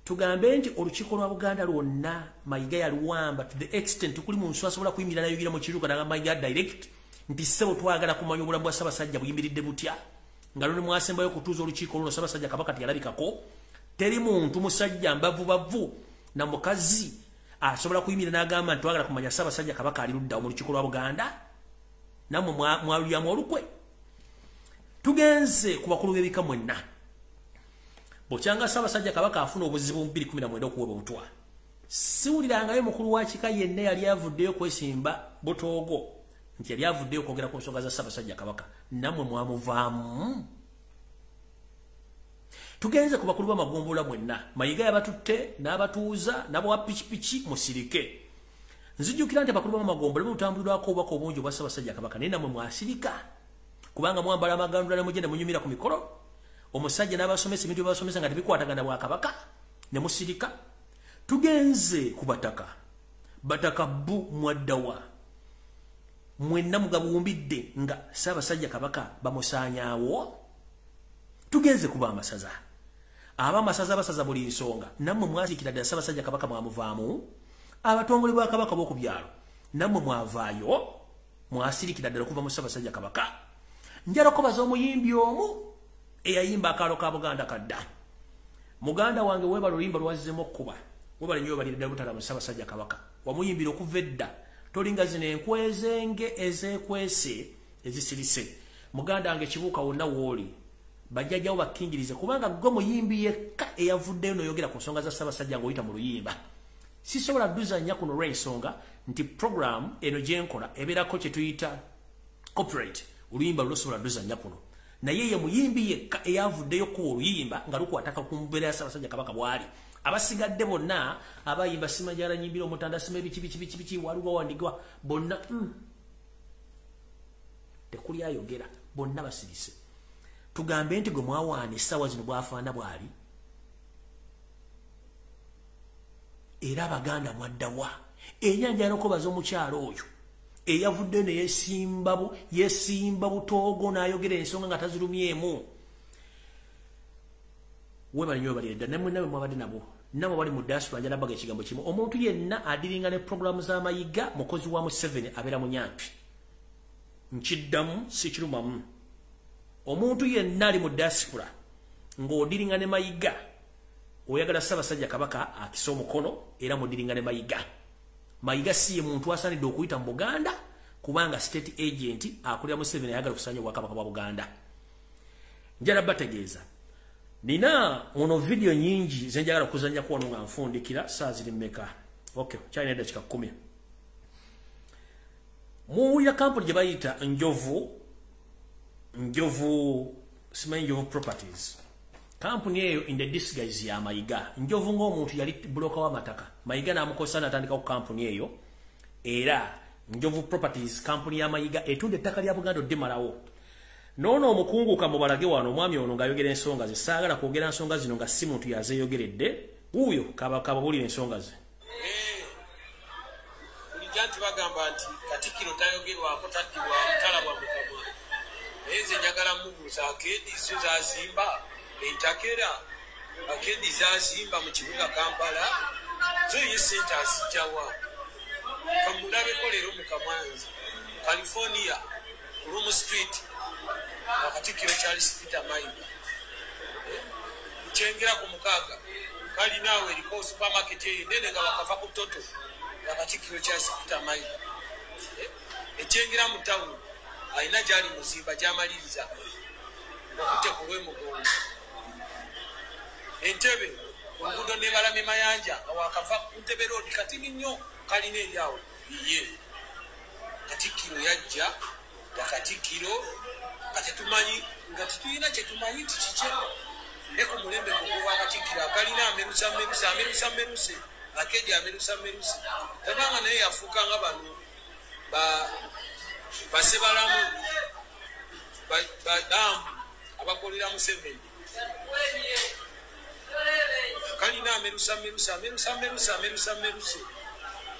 Tugambe nti olukiiko lwa Buganda lwonna Mayiga yaluwamba to the extent tukuli mu nsu asobola kuyimirira nayogira mu kiruka nga Mayiga direct nti ssebo twagala kumanya obulamu bwa Ssaabasajja buyimiridde butya nga luli mwasembayo kutuuza olukiiko luno Ssaabasajja Kabaka teyalabikako. Teri muntu musajja mbavubavu na mukazi asobola kuyimirira n'agamba nti twagala kumanya Ssaabasajja Kabaka ali ludda mu lukiiko lwa Buganda nammwe mwalulyamu olukwe. Tugenze ku bakulu b'ebika mwenna Bokyanga Ssaabasajja Kabaka afuna obuzibu mu 2019 okuweba obutwa. Siwulirangayo mukulu wa kika yenna yali avuddeyo kwesimba Butoogo nti yali avuddeyo kwogera ku nsonga za Ssaabasajja Kabaka nammwe mwamuvaamu. Tugenze ku bakulu b'amagombolola mwenna Mayiga yabatutte n'abatuuza n'abawa pikipiki musirike. Nzijukira nti abakulu b'amagombolola mutambulirwako obubaka obungi obwa Ssaabasajja Kabaka naye nammwe mwasirika kubanga mwambala amagandula ne mugenda munyumira ku mikolo. Omusajja n'abasomesa ebintu by'abasomesa nga tebikwatagana bwa Kabaka ne musirika. Tugenze ku bataka bu mwaddawa mwenna mugabuumbidde nga Ssaabasajja Kabaka bamusaanyaawo. Tugenze kuba amasaza abamasaza basaza buli nsonga nammwe mwasiikira ddala Ssaabasajja Kabaka mwamuvaamu. Abatongole bwa Kabaka b'oku byalo nammwe mwavaayo mwasirikira ddala okuva mu Ssaabasajja Kabaka. Njala okubaza omuyimbi omu eyayimba akaalo ka Buganda kadda. Muganda wange webala oluyimba lwazzemu okkuba webala nnyo webalira ddala butala mu Ssaabasajja Kabaka wamuyimbira okuva edda tolinga zino enkwezenge ezeekwese ezisirise. Muganda wange kibuuka wonna wooli bajjajjawo bakkingirize kubanga gwe muyimbi yekka eyavuddeyo n'oyogera ku nsonga za Ssaabasajja ng'oyita mu luyimba. Sisobola dduzanya kuno olw'ensonga nti program eno gye nkola ebeerako kye tuyita copyright oluyimba lulosobola dduzanya kuno naye ye muyimbi yekka eyavuddeyo kuwa oluyimba nga lukwataka ku mbeera ya Ssaabasajja Kabaka bw'ali. Abasigadde bonna abayimba Simajala nyimbira omutanda sima ebiki waliwo wandigwa bonna tekuli ayogera bonna basirise. Tugambe nti gwe mwawaana essaawa zino bwafaana bwali era Abaganda mwaddawa. Ennyanja n'okubaza omukyalo oyo eyavuddeyo ne yesimba Butoogo n'ayogera ensonga nga tazirumyemu. Webale nnyo webalire ddala nammwe mwabadde nabo namwe bali mu diaspora njala mbaga ekigambo kimu. Omuntu yenna adiringa ne programu za Mayiga mukozi wa Museveni abeera munyampi. Nkiddamu sikirumamu. Omuntu yenna ali mu diaspora ng'odiringa ne Mayiga oyagala Ssaabasajja Kabaka akisa omukono era mudiringa ne Mayiga. Mayiga si ye muntu asaanidde okuyita mu Buganda kubanga state agent akulira Museveni ayagala okusaanya Obwakabaka bwa Buganda. Njala bategeeza nina ono video nyingi zenjagala kuzanya kuwano nga nfundikira saa ziri mmeka. Okay, kyalina eddakiika 10. Muwulira kampuni gye bayita Njovu simanyi Njovu Properties. Kampuni eyo in the disguise ya Mayiga. Njovu ng'omuntu yali buloka w'amataka. Mayiga n'amukozesa n'atandika ku kampuni eyo. Era Njovu Properties kampuni ya Mayiga etunda ettaka lya Buganda oddemalawo. Noono omukunguka mubalage wano omwami ono ng'ayogera ensonga ze. Saagala kwogera nsonga zino nga si muntu yazeeyogeredde. Wuuyo kababulira ensonga ze. Bulijja nti bagamba nti Katikkiro tayogerwako taddibwa mutala bwa Mukama. Nze njagala mubuuza akeediso zazimba entakera akeedi zazimba mu kibuga Kampala zo ye sente azijjawa. Kamulabeko leero mu Kamwanzi California Room Street Katikkiro Charles Peter Mayiga Chengera ku mukaaga kali naawe eriko supermarket nene nga bakafa ku toto Katikkiro Charles Peter Mayiga Echengera mu town alina gyali muzimba gyamaliriza okutekulwa emugongo entebe oluguudo nebalame mayanja awakava ku ntebe roodi katini nnyo kalina eryawo iye Katikkiro yajja Katikkiro nga tetulina kyetumanyi nti kikye ne ku mulembe gwa Katikkiro akalina ameruse akeedi ameruse tabanga naye yafuuka nga bano basebalamu badamu abakolera Museveni kalina ameruse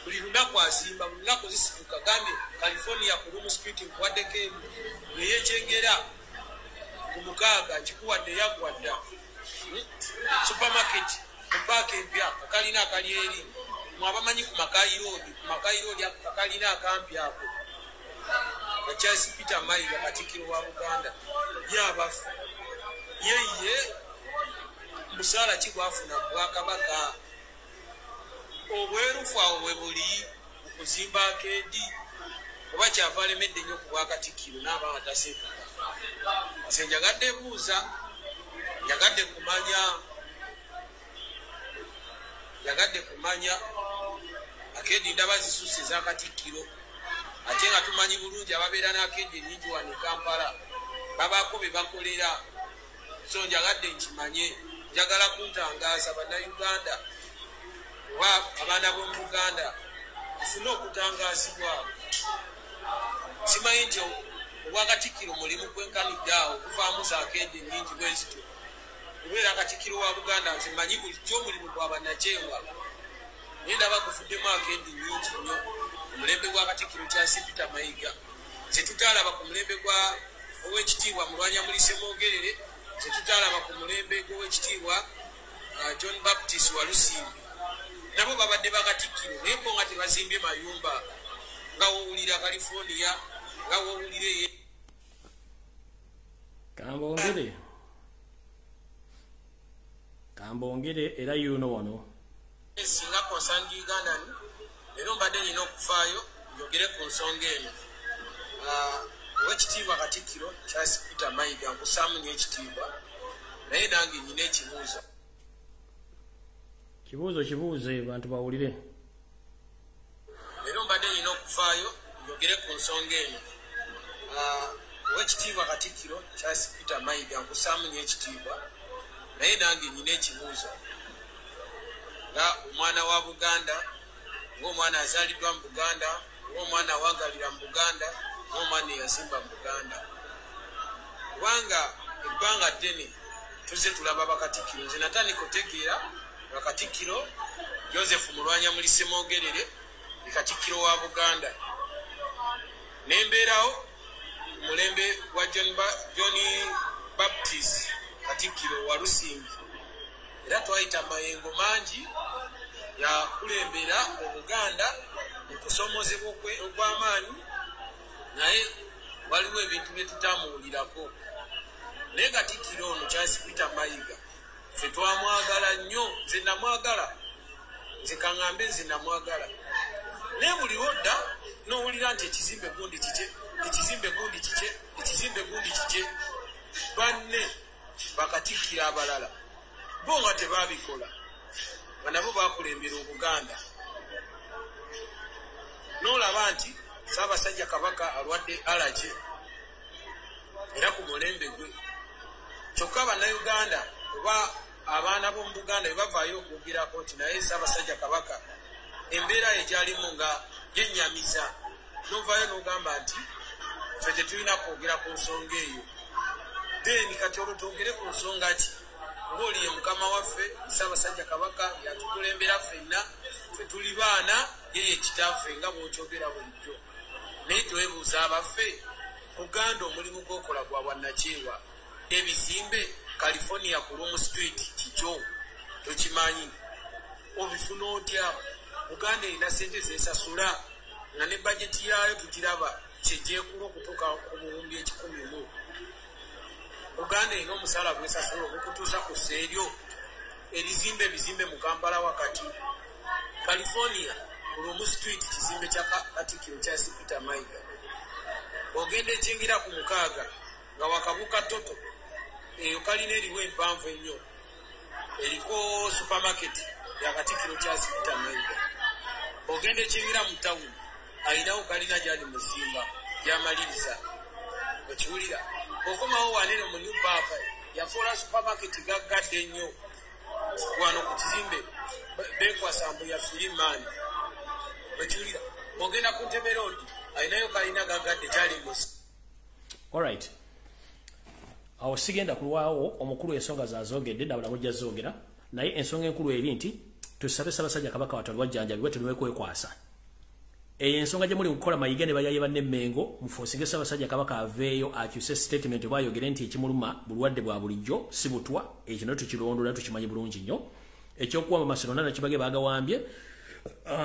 buli lunaku azimba buli lunaku zisibuka gambye California ku Room Street nkwaddeko emu neyekyengera ku mukaaga nkikuwadde yagwadda supermarket kubaaka empya kakalina akali eri mwabamanyi ku makayiroodi kakalina akampi ako Charles Peter Mayiga Katikkiro wa Buganda Ewaffe yeye musaala kigwafuna Bwakabaka obwerufu awo bwe buli okuzimba akeedi oba kyava alemedde nnyo ku Bwakatikkiro n'aba ataseka nze njagadde buuza njagadde kumanya akeedi ndaba zisusse za Katikkiro ate nga tumanyi bulungi ababeera n'akeedi ennyingi wano e Kampala babaako be bakolera so njagadde nkimanye njagala kuntangaaza bannayuganda oba abaana b'omu Buganda tufune okutangaazibwa simanyi nti Obwakatikkiro mulimu gwenkanidde awo okuvaamu za akeedi ennyingi bwe zityo kubeera Katikkiro wa Buganda nze manyi bulijjo omulimu gwa bannakyewa naye ndaba gufuddemu akeedi nnyingi nnyo omulembe gwa Katikkiro Charles Peter Mayiga ze tutaalaba ku mulembe gwa Oweekitiibwa Mulwanyamuli Ssemwogerere ze tutaalaba ku mulembe gw'Oweekitiibwa John Baptist wa Lusimbi nabo babadde ba Katikkiro naye bo nga tebazimbye mayumba nga wowulira California nga wowulire kambongere era yuno wano singa konsandi Uganda leero mbadde nina okufaayo njogere ku nsonga eno Oweekitiibwa Katikkiro Charles Peter Mayiga nkusaamu nnyo ekitiibwa naye nange nyina ekibuuzo kibuuze bantu bawulire leero mbadde nina okufaayo njogere ku nsonga eno Oweekitiibwa Katikkiro Charles Peter Mayiga nkusaamu nnyo ekitiibwa naye nange nyina ekibuuzo nga omwana wa Buganda ng'omwana azaaliddwa mu Buganda ng'omwana awaagalira mu Buganda ng'omwana eyazimba mu Buganda kubanga ebbanga ddene tuzze tulaba bakatikkiro nze natandika otegeera bakatikkiro Joseph Mulwanyamuli Ssemwogerere ye Katikkiro wa Buganda nembeerawo mulembe wa John Baptist Katikkiro wa Lusimbi era twayita mayengo mangi yakulembera Obuganda mu kusomozebwa okw'amaanyi naye waliwo ebintu bye tutamuwulirako naye Katikkiro ono Charles Peter Mayiga ffe twamwagala nnyo nze namwagala nze kaŋŋambe nze namwagala naye buli lwodda n'owulira nti ekizimbe gundi kike banne bakatikkiro abalala bo nga tebaabikola nga nabo baakulembera Obuganda n'olaba nti Ssaabasajja Kabaka alwadde alaje era ku mulembe gwe kyokka bannayuganda oba abaana b'omu Buganda bwe bavaayo okwogerako nti naye Ssaabasajja Kabaka embeera egyalimu nga yennyamiza n'ovaayo n'ogamba nti ffe tetulina kwogera ku nsonga eyo then kati olwo twogere ku nsonga ki ng'oli ye mukama waffe Ssaabasajja Kabaka yatukulembera ffenna ffe tuli baana ye ye kitaffe nga bw'okyogera bulijjo naye twebuuza abaffe Buganda omulimu gw'okola gwa bwannakyewa ebizimbe California ku Room Street kikyo tokimanyi obifuna otya Buganda erina ssente zesasula nga ne bajeti yaayo tukiraba kyegyekula okutuuka ku buwumbi 1,000 Buganda erina omusaala gwesasula okukutuusa ku sseeryo ebizimbe mu Kampala wakati California ku Room Street kizimbe kya Katikkiro Charles Peter Mayiga ogenda ekingira ku mukaaga nga wakabuka toto eyo kalina eriwo empanvu ennyo eriko supermarket yakatikiro kya sipita Mayiga ogenda ekingira mu tawuni ayinawo kalina gyali muzimba yamaliriza okiwulira okomawo wanene mu New Park yafuula supermarket gaggadde ennyo wano ku kizimbe bekwasambu ya firimani okiwulira ogenda ku Ntebe Road ayinayo kalina gaggadde gyali muzimba. Alright. Awo sigenda kulwawo omukulu ensonga zazogedde ndabula mujja zogera naye ensonga enkulu eri nti tusabe Ssaabasajja Kabaka watali wajjanjabibwe tewekwasa. Eyo ensonga gye muli kukola Mayiga ne bayaye banne Mengo mufuusinge Ssaabasajja Kabaka aveeyo akyuse statement bwayogere nti ekimuluma bulwadde bwa bulijjo si butwa ekyo no tukirondoola tukimanyi bulungi nnyo ekyokuwamba masiro nana kibage bagawambye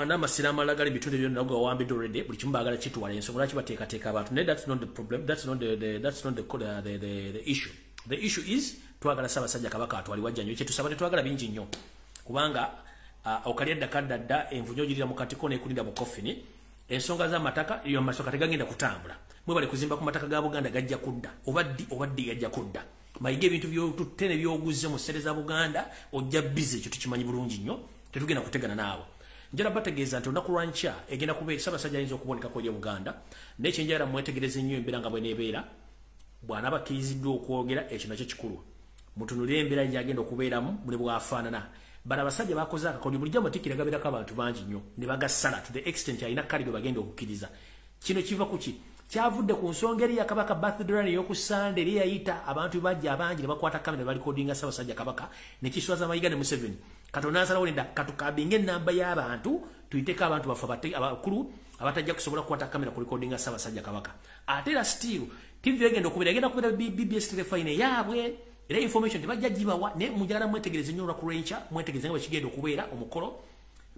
n'amasiro amalala gali bitundu byonna gawambidde already buli kimu baagala kitwala ensonga lwaki bateekateeka abantu naye that's not the problem, that's not the issue. The issue is twagala Ssaabasajja Kabaka atwali wajjanyo kyetusaba tetwagala bingi nnyo kubanga okalya ddakadda envunyo girira mu katiko n'ekulinda mu kofini ensonga z'amataka iyo amasoka tegagenda kutambula mwebale kuzimba ku mataka ga Buganda gajja kudda obaddi gajja kudda Mayiga ebintu byotutene byoguze mu ssere za Buganda ojja bize ekyo tukimanyi bulungi nnyo tetugenda kutegana naawe njala bategeeza nti olunaku lwa nkya egenda kubeera Ssaabasajja ayinza okubonekako eri Buganda n'ekyenjala mwetegereze nnyo embeera nga bweneebeera bw'anaaba akkiriziddwa okwogera ekyo nakyo kikulu mutunulire embeera gyagenda okubeeramu buli bwafaanana bana abasajja bakoze akakondi bulijjo amatikkira gabeerako abantu bangi nnyo ne bagasala to the extent alina kali gwe bagenda okukkiriza kino kiva kuki kyavudde ku nsonga eri ya Kabaka birthday run ey'oku Sunday eri yayita abantu bajja abangi ne bakwata kamera balikodinga Ssaabasajja Kabaka ne kiswaza Mayiga ne Museveni Katonda asalawo nenda katukabinga ennamba y'abantu tuyiteeko abantu baffe abakulu abatajja kusobola kukwata kamera ku recordinga Ssaabasajja Kabaka ate era still TV egenda okubeera BBS telefone yaabwe era information tebajja gibawa ne mujagala mwetegereze nnyo ku rencha mwetegereze nga kigenda okubeera omukolo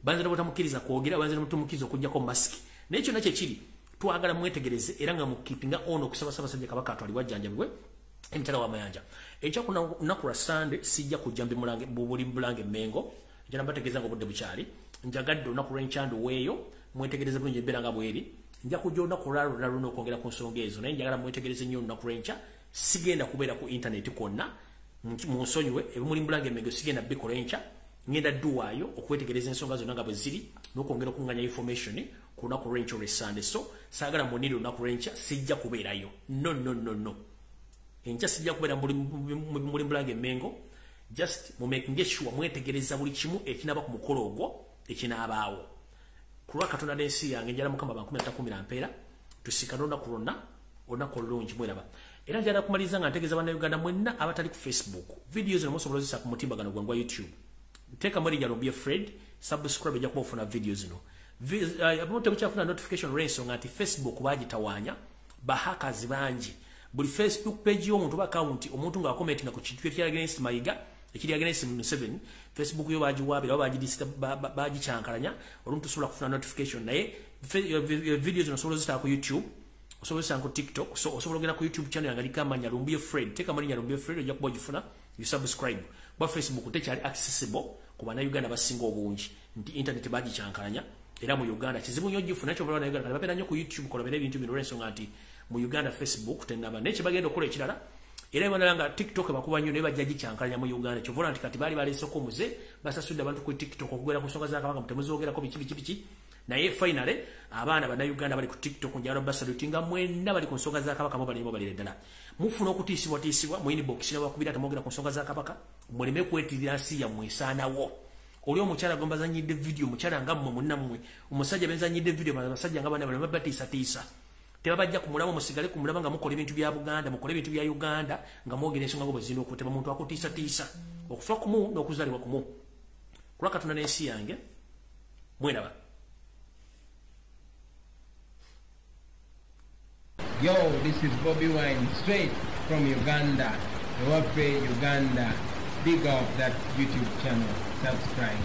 banza botamukiriza kwogera banza mutumukiza okujjako mask n'ekyo nakyo kiri twagala mwetegereze era nga mukipinga ono okusaba Ssaabasajja Kabaka atwali wajjanjabibwe emitala wa Mayanja ekyo kuna nakula Sunday sijja kujjambi mulange bubuli bulange Mengo njala mbategeeza ngo budde bukyali njagadde olunaku lw'enkyando weeyo mwetegereze bulungi embeera nga bweri nja kujja olunaku lwalulala luno okwongera ku nsonga ezo naye njagala mwetegereze nnyo olunaku lw'enkya sigenda kubeera ku internet konna munsonyiwe ebimuli mulange Mengo sigenda bikola enkya ngenda dduwaayo okwetegereza ensonga zonna nga bwe ziri n'okwongera okunganya information ku lunaku lw'enkya olw'Essande so saagala muniri olunaku lw'enkya sijja kubeerayo no enkya sijja kubeera muli mulange Mengo just mumaking sure mwetegereza buli kimu ekinaba ku mukolo ogwo ekinaabaawo ku lwa Katonda n'ensi yange njala Mukama bankumirata mpeera tusikana olunaku lwonna olunaku olulungi mweraba era njala kumaliza nga ntegeeza bannayuganda mwenna abatali ku Facebook video zino musobola ozisa ku mutimbagano gwangu wa YouTube teeka mwerinnya Lumbuye Fred subscribe ejja kuba ofuna video zino abamu tebukyafuna notification olw'ensonga nti Facebook baagitawaanya bahackers bangi buli Facebook page y'omuntu oba account omuntu ng'akomentinga ku kintu ekiri against Mayiga ekiri against Museveni Facebook yo bagiwaabira oba bagicyankalanya oluntu tusobola kufuna notification naye video zino osobola ozitala ku YouTube osobola ozitala ku TikTok so osobola ogenda ku YouTube channel yange likamanya Lumbuye Fred teeka malinnya Lumbuye Fred ojja kuba ogifuna you subscribe bwa Facebook tekyali accessible ku bannayuganda basinga obungi nti internet bagicyankalanya era mu Uganda kizibu nnyo ogifuna ekyo bannayuganda kati babeera nnyo ku YouTube kolabera ebintu bino olw'ensonga nti mu Uganda Facebook tenaba neche bagenda okukola ekirala era ibonalanga TikTok bakuba nnyo ne bajja gicyankalanya mu Uganda kyovola nti kati bali baleseko muze basasudde abantu ku TikTok okugera ku nsonga za Kabaka mutemuzogerako biki naye finally abaana bannayuganda bali ku TikTok njalo basalutinga mwenna bali ku nsonga za Kabaka mo balimo balire ddala mufuna okutiisibwa mu inbox n'abakubira tamogera ku nsonga za Kabaka muleme kwetirira nsi yammwe esaanawo oli omukyala gombazanyidde video mukyala nga mmwe munnammwe omusajja benzanyidde video basajja nga bana balema batiisa tebabajja kumulaba musigale kumulaba nga mukola ebintu bya Buganda mukola ebintu bya Uganda nga mwogera ensonga ngo bwezina okuteba muntu akutiisa okufa kumu n'okuzaalibwa kumu kulwa Katonda n'ensi yange mweraba. Yo, this is Bobby Wine straight from Uganda. Ewaffe, Uganda. Big up that YouTube channel. Subscribe.